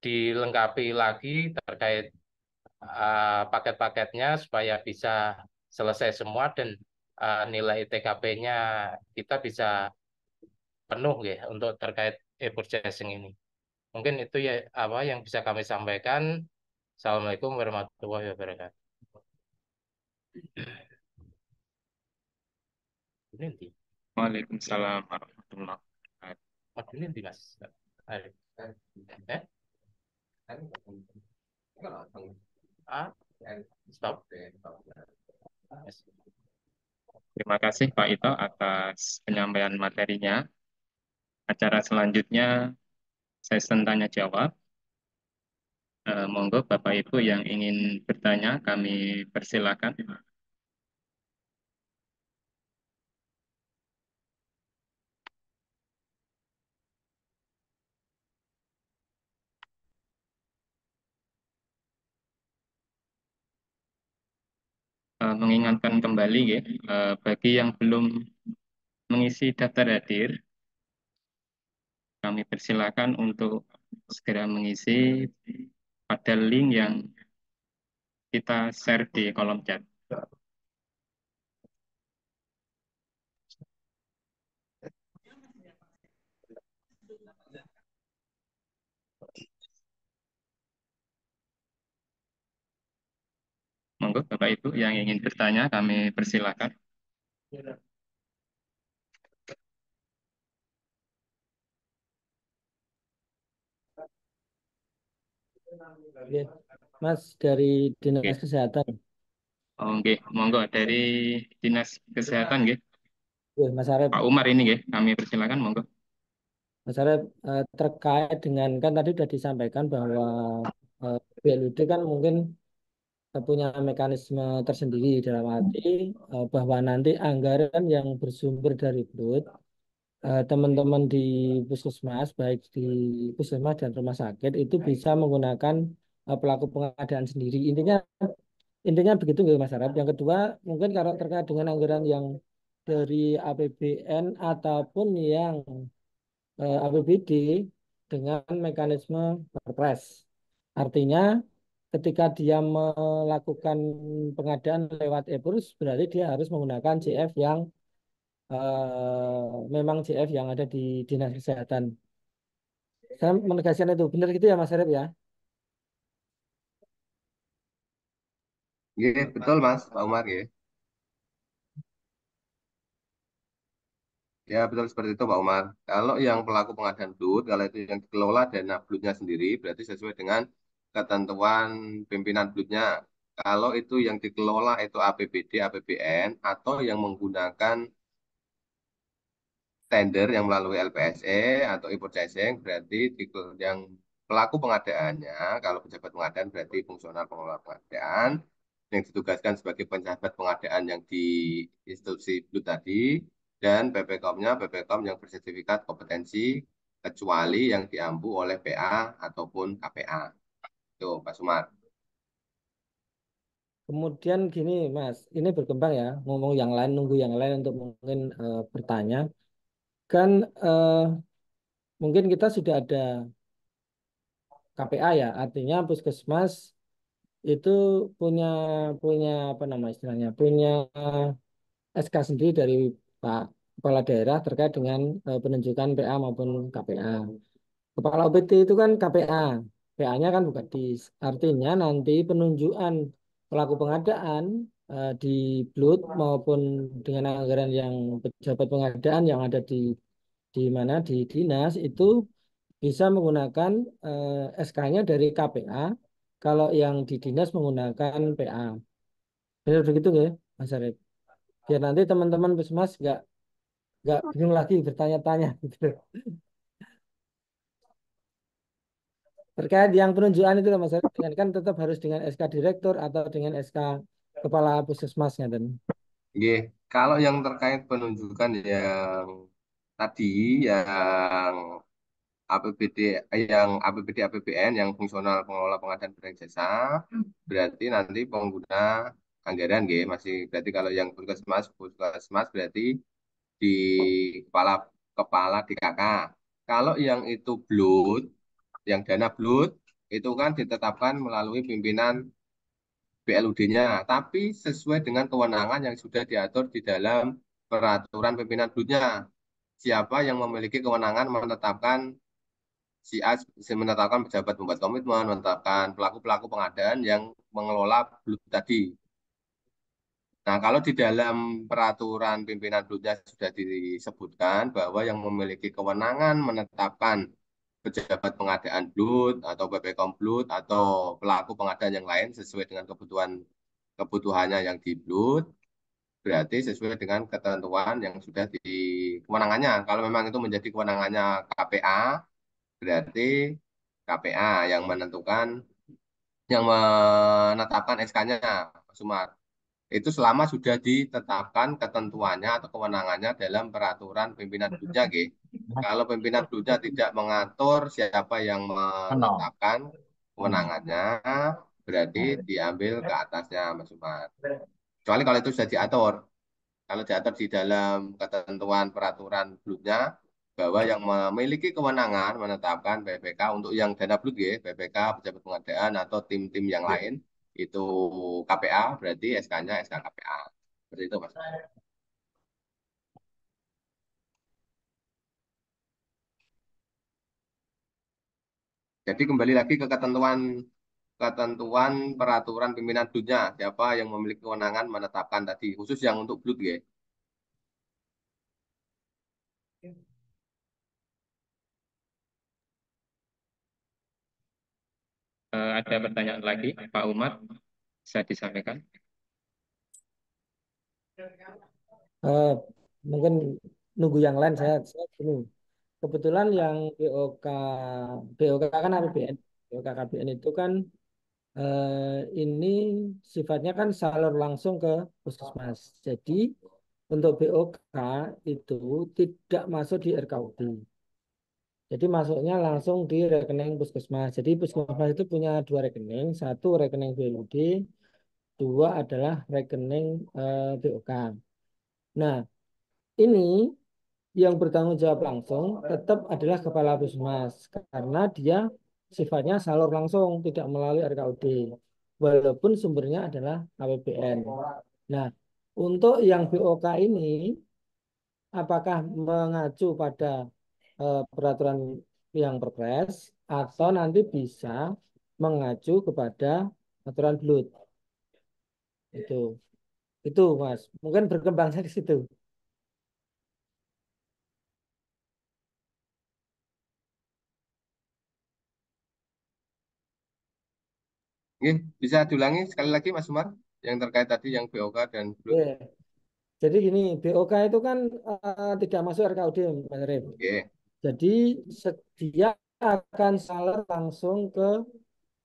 dilengkapi lagi terkait paket-paketnya supaya bisa selesai semua dan nilai TKP-nya kita bisa penuh ya untuk terkait e-purchasing ini. Mungkin itu ya apa yang bisa kami sampaikan. Assalamualaikum warahmatullahi wabarakatuh. Ini nanti, Waalaikumsalam warahmatullahi wabarakatuh. ini nanti Mas. Arif. Eh? Stop. Yes. Terima kasih Pak Ito atas penyampaian materinya. Acara selanjutnya sesi tanya jawab. Monggo Bapak Ibu yang ingin bertanya kami persilakan. Mengingatkan kembali ya, bagi yang belum mengisi daftar hadir, kami persilakan untuk segera mengisi pada link yang kita share di kolom chat. Monggo Bapak Ibu yang ingin bertanya kami persilakan. Mas dari Dinas Oke. Kesehatan. Oke, monggo dari Dinas Kesehatan nggih. Mas Arep, Pak Umar ini nggih, kami persilakan monggo. Mas Arep terkait dengan kan tadi sudah disampaikan bahwa BLUD kan mungkin punya mekanisme tersendiri dalam arti bahwa nanti anggaran yang bersumber dari BLUD teman-teman di puskesmas baik di puskesmas dan rumah sakit itu bisa menggunakan pelaku pengadaan sendiri. Intinya begitu nggak Mas Arab. Yang kedua, mungkin kalau terkait dengan anggaran yang dari APBN ataupun yang APBD dengan mekanisme perpres. Artinya ketika dia melakukan pengadaan lewat e-purs, berarti dia harus menggunakan CF yang memang CF yang ada di Dinas Kesehatan. Saya menegaskan itu. Benar gitu ya Mas Arif ya? Iya, betul Mas, Pak Umar ya. Ya, betul seperti itu Pak Umar. Kalau yang pelaku pengadaan BLUT, kalau itu yang dikelola dana BLUT-nya sendiri, berarti sesuai dengan ketentuan pimpinan BLUT-nya. Kalau itu yang dikelola itu APBD, APBN, atau yang menggunakan tender yang melalui LPSE atau e-purchasing, berarti yang pelaku pengadaannya, kalau pejabat pengadaan berarti fungsional pengelola pengadaan, yang ditugaskan sebagai pejabat pengadaan yang di institusi BLUT tadi, dan PPKOM-nya PPKOM yang bersertifikat kompetensi, kecuali yang diampu oleh PA ataupun KPA. Itu Pak Sumar. Kemudian gini, Mas, ini berkembang ya, ngomong yang lain, nunggu yang lain untuk mungkin bertanya. Kan eh, mungkin kita sudah ada KPA ya, artinya puskesmas itu punya punya apa nama istilahnya, punya SK sendiri dari Pak Kepala Daerah terkait dengan penunjukan PA maupun KPA. Kepala OPT itu kan KPA, PA-nya kan bukan DIS. Artinya nanti penunjukan pelaku pengadaan di BLUT maupun dengan anggaran yang pejabat pengadaan yang ada di mana di dinas itu bisa menggunakan SK-nya dari KPA. Kalau yang di dinas menggunakan PA. Benar begitu ya, Mas Arif? Biar nanti teman-teman Puskesmas nggak bingung lagi bertanya-tanya gitu. Terkait yang penunjukan itu Mas Arif, dengan kan tetap harus dengan SK Direktur atau dengan SK Kepala Puskesmasnya dan Nggih, kalau yang terkait penunjukan yang tadi yang APBD APBD APBN yang fungsional pengelola pengadaan barang jasa berarti nanti pengguna anggaran nggih masih berarti kalau yang puskesmas berarti di kepala kepala DKK. Kalau yang itu BLUT, yang dana BLUT itu kan ditetapkan melalui pimpinan BLUD-nya, tapi sesuai dengan kewenangan yang sudah diatur di dalam peraturan pimpinan BLUT-nya. Siapa yang memiliki kewenangan menetapkan si A, menetapkan pejabat membuat komitmen, menetapkan pelaku-pelaku pengadaan yang mengelola BLUT tadi. Nah, kalau di dalam peraturan pimpinan BLUT-nya sudah disebutkan bahwa yang memiliki kewenangan menetapkan pejabat pengadaan BLUT atau PPKOM BLUT atau pelaku pengadaan yang lain sesuai dengan kebutuhannya yang di BLUT, berarti sesuai dengan ketentuan yang sudah di kewenangannya. Kalau memang itu menjadi kewenangannya KPA, berarti KPA yang menetapkan SK-nya, Sumar. Itu selama sudah ditetapkan ketentuannya atau kewenangannya dalam peraturan pimpinan BLUT-nya, kalau pimpinan BLUT-nya tidak mengatur siapa yang menetapkan kewenangannya, berarti diambil ke atasnya, Mas Umar. Kecuali kalau itu sudah diatur. Kalau diatur di dalam ketentuan peraturan BLUT-nya, bahwa yang memiliki kewenangan menetapkan PPK untuk yang dana BLUT, PPK, pejabat pengadaan, atau tim-tim yang lain, itu KPA, berarti SK-nya SK KPA. Seperti itu, Mas. Jadi kembali lagi ke ketentuan peraturan pimpinan BLUT-nya, siapa yang memiliki kewenangan menetapkan tadi, khusus yang untuk BLUT, Ada pertanyaan lagi, Pak Umar, bisa disampaikan? eh, mungkin nunggu yang lain saya ini. Kebetulan yang BOK kan APBN, BOK KBN itu kan ini sifatnya kan salur langsung ke puskesmas. Jadi untuk BOK itu tidak masuk di RKUD. Jadi masuknya langsung di rekening puskesmas. Jadi puskesmas itu punya dua rekening, satu rekening BLUD, dua adalah rekening BOK. Nah, ini yang bertanggung jawab langsung tetap adalah kepala puskesmas karena dia sifatnya salur langsung, tidak melalui RKUD, walaupun sumbernya adalah APBN. Nah, untuk yang BOK ini, apakah mengacu pada peraturan yang Perpres atau nanti bisa mengacu kepada aturan BLUT? Itu, itu Mas. Mungkin berkembangnya di situ. Bisa diulangi sekali lagi, Mas Umar, yang terkait tadi yang BOK dan BLUT. Oke. Jadi gini, BOK itu kan tidak masuk RKUD, Mas Rif. Oke. Jadi dia akan salur langsung ke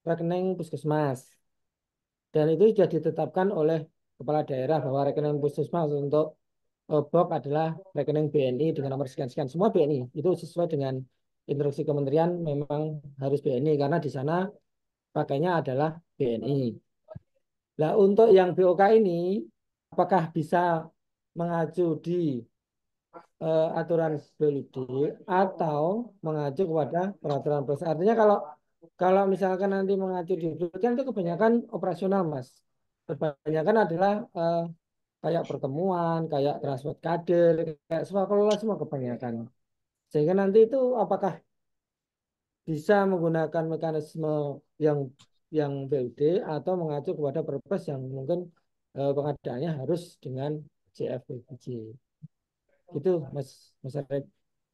rekening puskesmas. Dan itu sudah ditetapkan oleh kepala daerah bahwa rekening puskesmas untuk BOK adalah rekening BNI dengan nomor sekian-sekian. Semua BNI. Itu sesuai dengan instruksi kementerian memang harus BNI karena di sana pakainya adalah BNI. Nah, untuk yang BOK ini, apakah bisa mengacu di aturan BLUD atau mengacu kepada peraturan presiden? Artinya kalau kalau misalkan nanti mengacu di BLUD kan itu kebanyakan operasional, Mas. Kebanyakan adalah kayak pertemuan, kayak transport kader, kayak semua kelola semua kebanyakan. Sehingga nanti itu apakah bisa menggunakan mekanisme yang BUD atau mengacu kepada perpres yang mungkin pengadaannya harus dengan CFPBJ. Gitu, Mas Arif.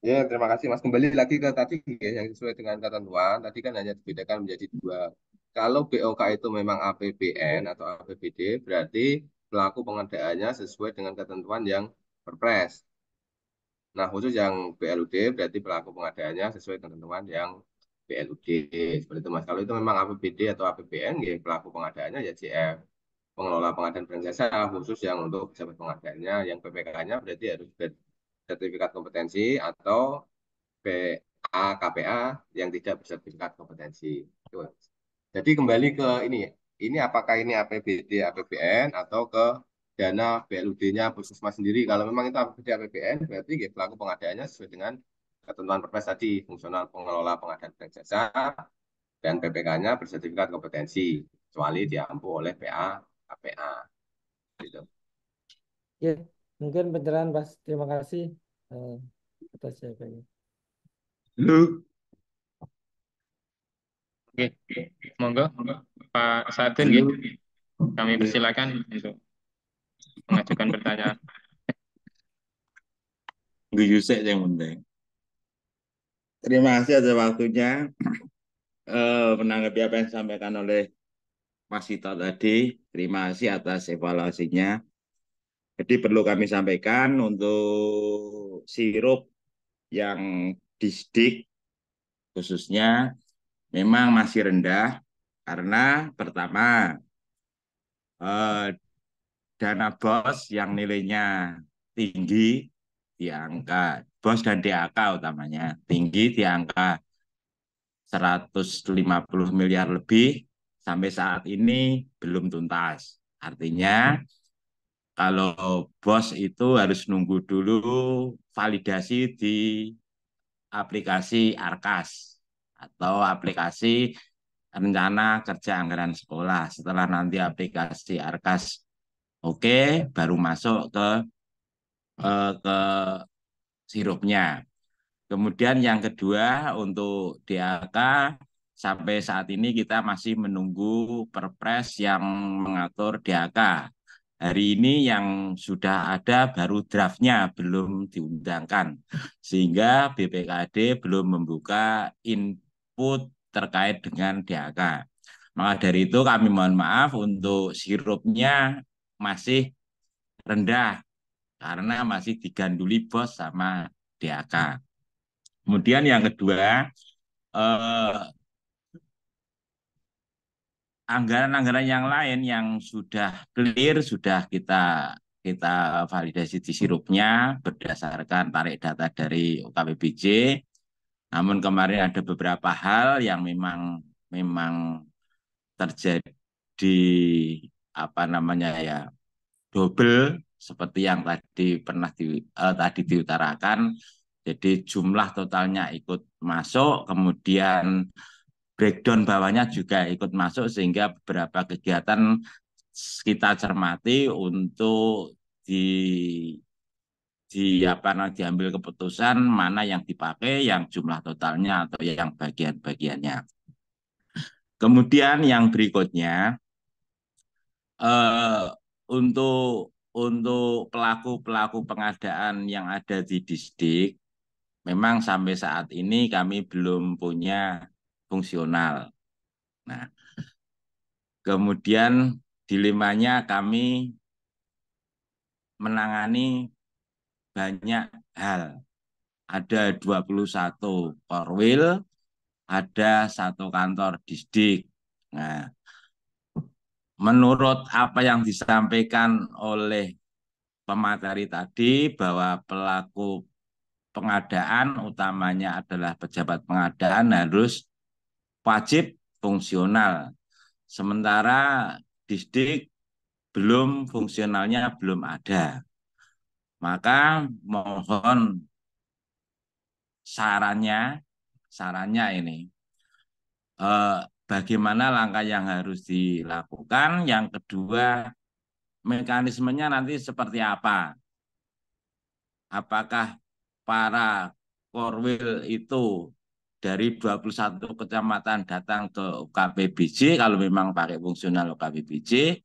Ya, terima kasih Mas. Kembali lagi ke tadi ya, yang sesuai dengan ketentuan. Tadi kan hanya dibedakan menjadi dua. Kalau BOK itu memang APBN atau APBD, berarti pelaku pengadaannya sesuai dengan ketentuan yang Perpres. Nah, khusus yang BLUD berarti pelaku pengadaannya sesuai ketentuan yang BLUD. Seperti itu Mas. Kalau itu memang APBD atau APBN, ya pelaku pengadaannya ya CF. Pengelola pengadaan barang jasa khusus yang untuk pejabat pengadaannya, yang PPK-nya berarti harus sertifikat kompetensi atau PA KPA yang tidak bersertifikat kompetensi. Jadi kembali ke ini apakah ini APBD APBN atau ke dana BLUD-nya Puskesmas sendiri? Kalau memang itu APBD APBN berarti ya, pelaku pengadaannya sesuai dengan ketentuan Perpres tadi, fungsional pengelola pengadaan barang jasa dan PPK-nya bersertifikat kompetensi kecuali diampu oleh PA KPA. Gitu. Ya, mungkin pencerahan, Mas. Terima kasih atas jawabannya. Lu. Oke, monggo Pak Sadun, kami persilakan untuk mengajukan pertanyaan. Yusek yang penting. Terima kasih atas waktunya menanggapi apa yang disampaikan oleh Mas Sito tadi. Terima kasih atas evaluasinya. Jadi perlu kami sampaikan untuk sirup yang disdik khususnya memang masih rendah karena pertama dana BOS yang nilainya tinggi di angka BOS dan DAK utamanya tinggi di angka 150 miliar lebih sampai saat ini belum tuntas. Artinya kalau BOS itu harus nunggu dulu validasi di aplikasi Arkas atau aplikasi rencana kerja anggaran sekolah. Setelah nanti aplikasi Arkas oke, baru masuk ke sirupnya. Kemudian yang kedua untuk DAK sampai saat ini kita masih menunggu Perpres yang mengatur DAK. Hari ini yang sudah ada baru draftnya belum diundangkan. Sehingga BPKD belum membuka input terkait dengan DAK. Maka dari itu kami mohon maaf untuk sirupnya masih rendah karena masih diganduli BOS sama DAK. Kemudian yang kedua, anggaran-anggaran yang lain yang sudah clear, sudah kita validasi di sirupnya berdasarkan tarik data dari UKPBJ. Namun kemarin ada beberapa hal yang memang terjadi double seperti yang tadi diutarakan. Jadi jumlah totalnya ikut masuk, kemudian breakdown bawahnya juga ikut masuk sehingga beberapa kegiatan kita cermati untuk diambil keputusan mana yang dipakai, yang jumlah totalnya atau yang bagian-bagiannya. Kemudian yang berikutnya untuk pelaku-pelaku pengadaan yang ada di Disdik, memang sampai saat ini kami belum punya fungsional. Nah, kemudian dilemanya kami menangani banyak hal. Ada 21 korwil, ada 1 kantor Disdik. Nah, menurut apa yang disampaikan oleh pemateri tadi bahwa pelaku pengadaan utamanya adalah pejabat pengadaan harus wajib fungsional. Sementara Disdik belum fungsionalnya belum ada. Maka mohon sarannya ini bagaimana langkah yang harus dilakukan. Yang kedua, mekanismenya nanti seperti apa? Apakah para korwil itu dari 21 kecamatan datang ke UKPBJ kalau memang pakai fungsional UKPBJ?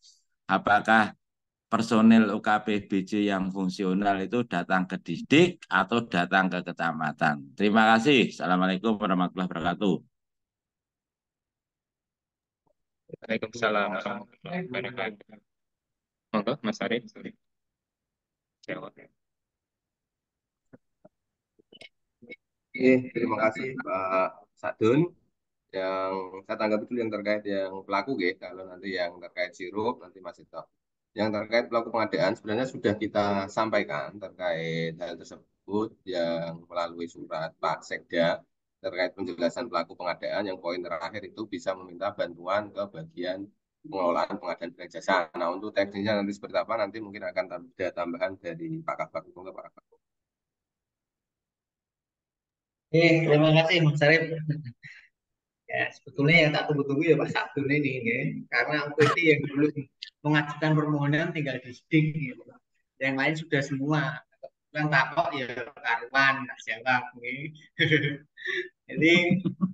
Apakah personil UKPBJ yang fungsional itu datang ke distrik atau datang ke kecamatan? Terima kasih. Assalamualaikum warahmatullahi wabarakatuh. Waalaikumsalam warahmatullahi wabarakatuh. Monggo, Mas Arif. Jawab. Terima kasih Pak Sadun. Yang saya tanggapi dulu yang terkait yang pelaku ya, kalau nanti yang terkait sirup nanti masih tahu. Yang terkait pelaku pengadaan sebenarnya sudah kita sampaikan terkait hal tersebut yang melalui surat Pak Sekda terkait penjelasan pelaku pengadaan yang poin terakhir itu bisa meminta bantuan ke bagian pengelolaan pengadaan barang jasa. Nah untuk teknisnya nanti seperti apa nanti mungkin akan ada tambahan dari Pak Kabak. Monggo Pak Kabak. Terima kasih Mas Sarip. Ya, sebetulnya yang tak tunggu-tunggu ya Pak Sabdun ini, ya. Karena UPT yang dulu mengajukan permohonan tinggal di SDIK, gitu. Yang lain sudah semua. Yang takut ya karuan, tak jawab. Ya. Jadi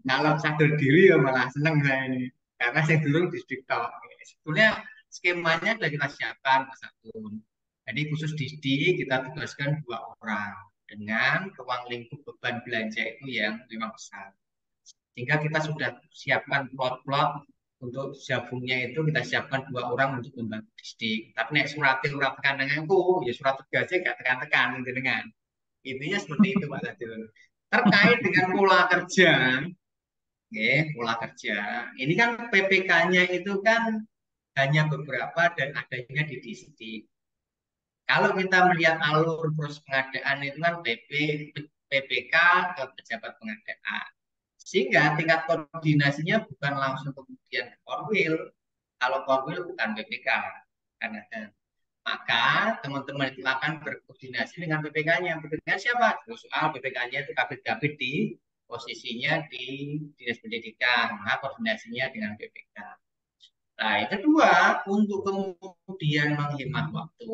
kalau sadar diri ya malah seneng saya ini. Karena saya dulu di SDIK tok. Ya. Sebetulnya skemanya sudah kita siapkan Mas Sabdun. Jadi khusus di SDIK kita tugaskan 2 orang dengan ruang lingkup beban belanja itu yang memang besar. Sehingga kita sudah siapkan plot-plot untuk gabungnya itu kita siapkan 2 orang untuk membantu distrik. Tapi nek surat tekan denganku, ya surat tugasnya gak tekan-tekan dengan. Intinya seperti itu Pak Zadun. Terkait dengan pola kerja, ya, pola kerja. Ini kan PPK-nya itu kan hanya beberapa dan adanya di distrik. Kalau kita melihat alur proses pengadaan itu kan PPK ke pejabat pengadaan. Sehingga tingkat koordinasinya bukan langsung kemudian ke Korwil. Kalau Korwil bukan BPK. Kan ada. Maka teman-teman itu akan berkoordinasi dengan BPK-nya. BPK siapa? Soal BPK-nya itu kabit-kabit di posisinya di Dinas Pendidikan. Nah, koordinasinya dengan BPK. Nah, yang kedua, untuk kemudian menghemat waktu,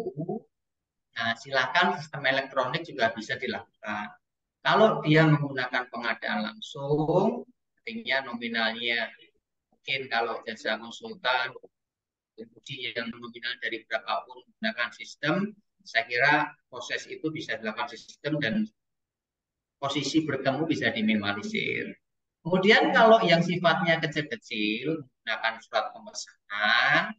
nah silakan sistem elektronik juga bisa dilakukan. Kalau dia menggunakan pengadaan langsung, artinya nominalnya mungkin kalau jasa konsultan, kemudian yang nominal dari berapapun menggunakan sistem, saya kira proses itu bisa dilakukan sistem dan posisi bertemu bisa diminimalisir. Kemudian kalau yang sifatnya kecil-kecil, menggunakan surat pemesanan,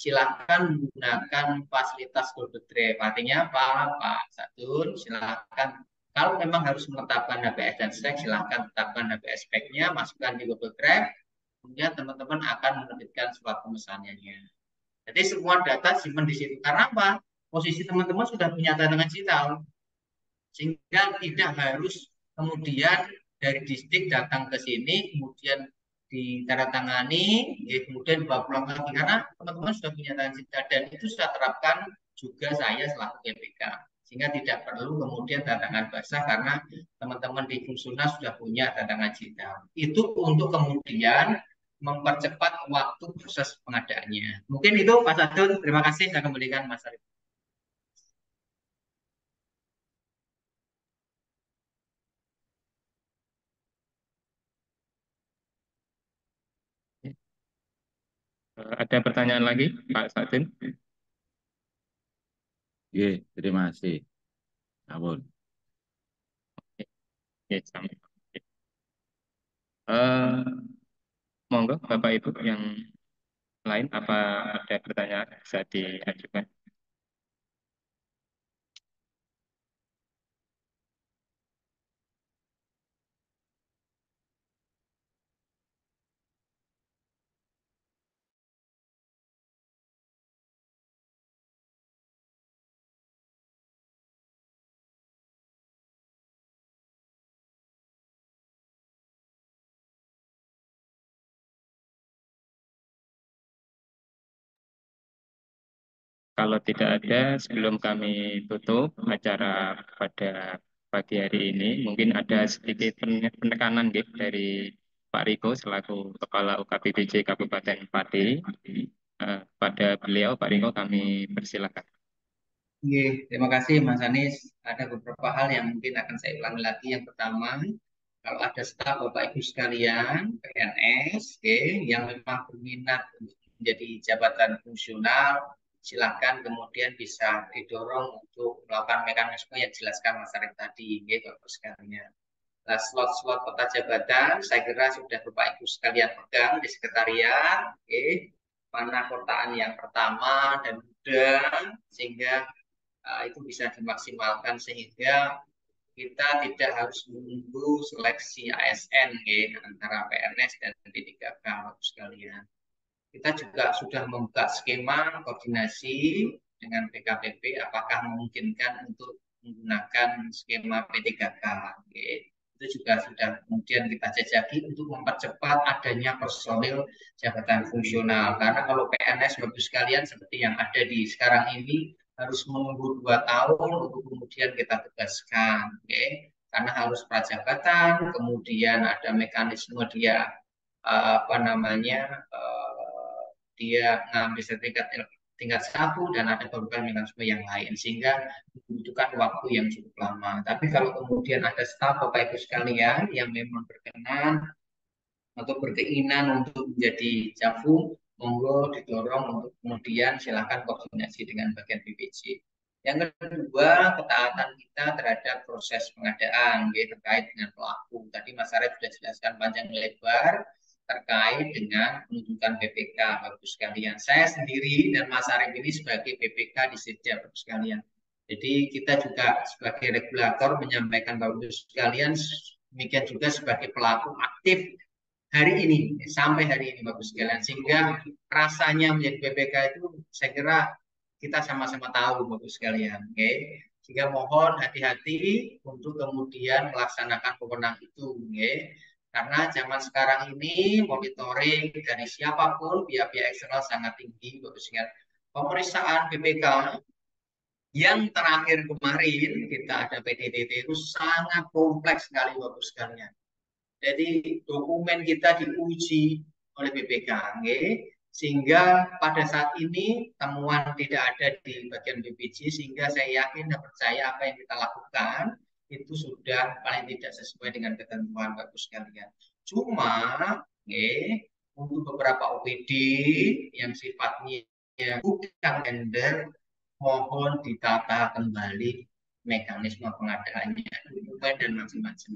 silakan menggunakan fasilitas Google Drive. Artinya apa, Pak Sadun? Silakan. Kalau memang harus menetapkan HPS dan spek, silakan tetapkan HPS speknya, masukkan di Google Drive, kemudian teman-teman akan menerbitkan surat pemesanannya. Jadi semua data simpan di situ. Karena apa? Posisi teman-teman sudah punya cadangan digital, sehingga tidak harus kemudian dari distrik datang ke sini, kemudian ditandatangani, ya, kemudian dibawa pulang lagi karena teman-teman sudah punya tanda dan itu saya terapkan juga saya selaku GPK sehingga tidak perlu kemudian tantangan basah karena teman-teman di fungsional sudah punya tantangan digital. Itu untuk kemudian mempercepat waktu proses pengadaannya. Mungkin itu Pak Sadun. Terima kasih. Saya kembalikan Mas Arif. Ada pertanyaan lagi, Pak Sadun? Oke, terima kasih. Ampun. Ya, sama. Monggo, Bapak Ibu yang lain, apa ada pertanyaan bisa diajukan? Kalau tidak ada, sebelum kami tutup acara pada pagi hari ini, mungkin ada sedikit penekanan gitu dari Pak Riko selaku Kepala UKPPJ Kabupaten Pati. Pada beliau, Pak Riko, kami persilakan. Oke, terima kasih Mas Anies. Ada beberapa hal yang mungkin akan saya ulangi lagi. Yang pertama, kalau ada staf Bapak Ibu sekalian, PNS, oke, yang memang berminat untuk menjadi jabatan fungsional, silakan kemudian bisa didorong untuk melakukan mekanisme yang dijelaskan Mas Arief tadi, oke, Bapak Ibu sekalian. Nah, slot-slot peta jabatan, saya kira sudah Bapak Ibu sekalian pegang di sekretariat, oke, mana kotaan yang pertama dan mudah, sehingga itu bisa dimaksimalkan sehingga kita tidak harus menunggu seleksi ASN ya, antara PNS dan P3K sekalian. Kita juga sudah membuka skema koordinasi dengan PKPP apakah memungkinkan untuk menggunakan skema P3K. Okay. Itu juga sudah kemudian kita jajaki untuk mempercepat adanya personil jabatan fungsional. Karena kalau PNS Bapak sekalian seperti yang ada di sekarang ini harus menunggu 2 tahun untuk kemudian kita tugaskan. Okay. Karena harus prajabatan, kemudian ada mekanisme dia dia ngambil sertifikat tingkat 1 dan ada beberapa mekanisme yang lain sehingga membutuhkan waktu yang cukup lama. Tapi kalau kemudian ada staf Bapak Ibu sekalian yang memang berkenan atau berkeinginan untuk menjadi Jafung, monggo didorong untuk kemudian silakan koordinasi dengan bagian BPJ. Yang kedua, ketaatan kita terhadap proses pengadaan terkait dengan pelaku. Tadi Mas Arief sudah jelaskan panjang lebar terkait dengan penunjukan BPK, Bapak sekalian. Saya sendiri dan Mas Arief ini sebagai BPK di Setja, Bapak sekalian. Jadi kita juga sebagai regulator menyampaikan Bapak sekalian, demikian juga sebagai pelaku aktif hari ini, sampai hari ini Bapak sekalian. Sehingga rasanya menjadi BPK itu saya kira kita sama-sama tahu Bapak sekalian. Okay? Sehingga mohon hati-hati untuk kemudian melaksanakan wewenang itu. Okay? Karena zaman sekarang ini monitoring dari siapapun pihak-pihak eksternal sangat tinggi Bapak sekalian. Pemeriksaan BPK yang terakhir kemarin kita ada PDTT itu sangat kompleks sekali Bapak sekalian. Jadi dokumen kita diuji oleh BPK, sehingga pada saat ini temuan tidak ada di bagian BPJ, sehingga saya yakin dan percaya apa yang kita lakukan itu sudah paling tidak sesuai dengan ketentuan Bapak sekalian. Cuma, untuk beberapa OPD yang sifatnya bukan tender, mohon ditata kembali mekanisme pengadaannya, dan macam-macam.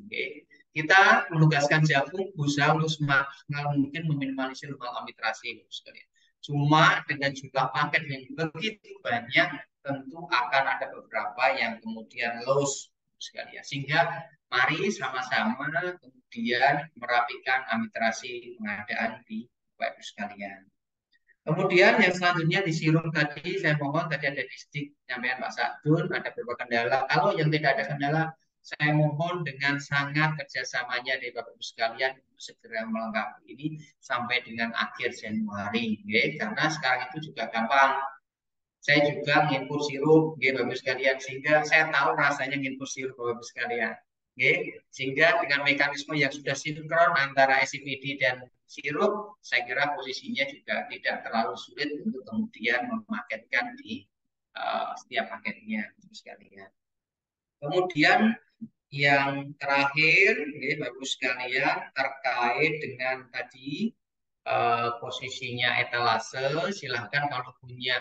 Kita menugaskan Jafung berusaha untuk semaksimal mungkin meminimalisir maladministrasi sekalian. Cuma dengan jumlah paket yang begitu banyak, tentu akan ada beberapa yang kemudian loss sekalian. Sehingga mari sama-sama kemudian merapikan administrasi pengadaan di Bapak Ibu sekalian. Kemudian yang selanjutnya di Sirum tadi, saya mohon tadi ada distrik penyampaian Pak Sadun, ada beberapa kendala. Kalau yang tidak ada kendala, saya mohon dengan sangat kerjasamanya dari Bapak Ibu sekalian untuk segera melengkapi ini sampai dengan akhir Januari. Karena sekarang itu juga gampang. Saya juga nginput sirup, Bapak Ibu sekalian, sehingga saya tahu rasanya nginput sirup Bapak Ibu sekalian. Sehingga dengan mekanisme yang sudah sinkron antara SIPD dan sirup, saya kira posisinya juga tidak terlalu sulit untuk kemudian memaketkan di setiap paketnya sekalian. Kemudian yang terakhir, Bapak sekalian, terkait dengan tadi posisinya etalase, silahkan kalau punya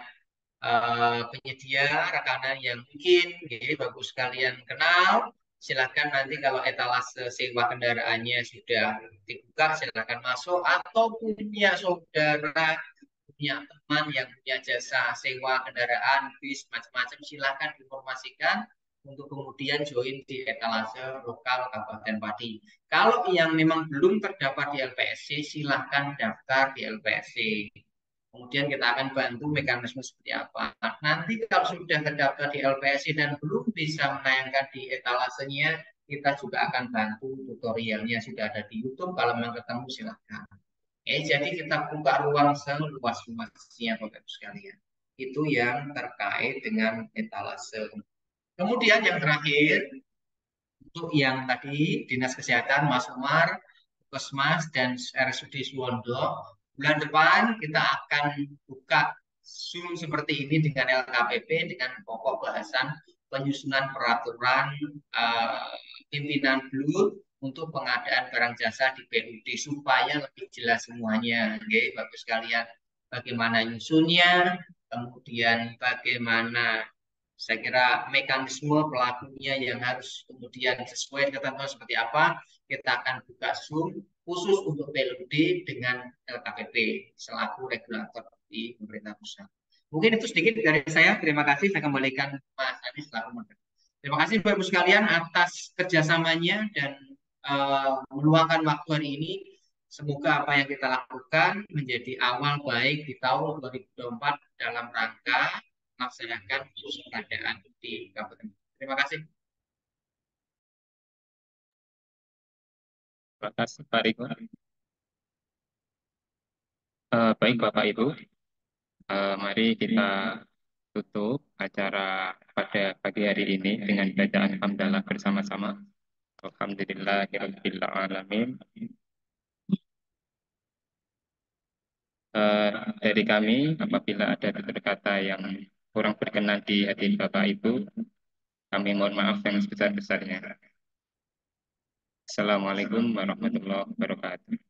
penyedia rekanan yang mungkin Bapak sekalian kenal, silahkan nanti kalau etalase sewa kendaraannya sudah dibuka, silahkan masuk, atau punya saudara, punya teman yang punya jasa sewa kendaraan, bis, macam-macam, silahkan informasikan untuk kemudian join di etalase lokal Kabupaten Pati. Kalau yang memang belum terdapat di LPSC, silahkan daftar di LPSC. Kemudian kita akan bantu mekanisme seperti apa. Nanti kalau sudah terdaftar di LPSC dan belum bisa menayangkan di etalasenya, kita juga akan bantu tutorialnya sudah ada di YouTube. Kalau memang ketemu silahkan. Jadi kita buka ruang seluas-luasnya Bapak Ibu sekalian. itu yang terkait dengan etalase. Kemudian yang terakhir, untuk yang tadi Dinas Kesehatan, Mas Umar, Puskesmas, dan RSUD Suwondo, bulan depan kita akan buka Zoom seperti ini dengan LKPP, dengan pokok bahasan penyusunan peraturan pimpinan BLUR untuk pengadaan barang jasa di PUD supaya lebih jelas semuanya. Oke, bagus sekalian. Bagaimana nyusunnya, kemudian bagaimana saya kira mekanisme pelakunya yang harus kemudian sesuai ketentuan seperti apa, kita akan buka Zoom khusus untuk PLUD dengan LKPP selaku regulator di pemerintah pusat. Mungkin itu sedikit dari saya. Terima kasih. Saya kembalikan Mas Anies selaku moderator. Terima kasih Bapak Ibu sekalian atas kerjasamanya dan meluangkan waktu hari ini. Semoga apa yang kita lakukan menjadi awal baik di tahun 2024 dalam rangka melaksanakan pengadaan di Kabupaten. Terima kasih. Terima kasih Pak Riko. Baik Bapak Ibu, mari kita tutup acara pada pagi hari ini dengan bacaan hamdalah bersama-sama. Alhamdulillahirabbil alamin. Dari kami, apabila ada tutur kata yang kurang berkenan di hati Bapak Ibu, kami mohon maaf yang sebesar-besarnya. Assalamualaikum warahmatullahi wabarakatuh.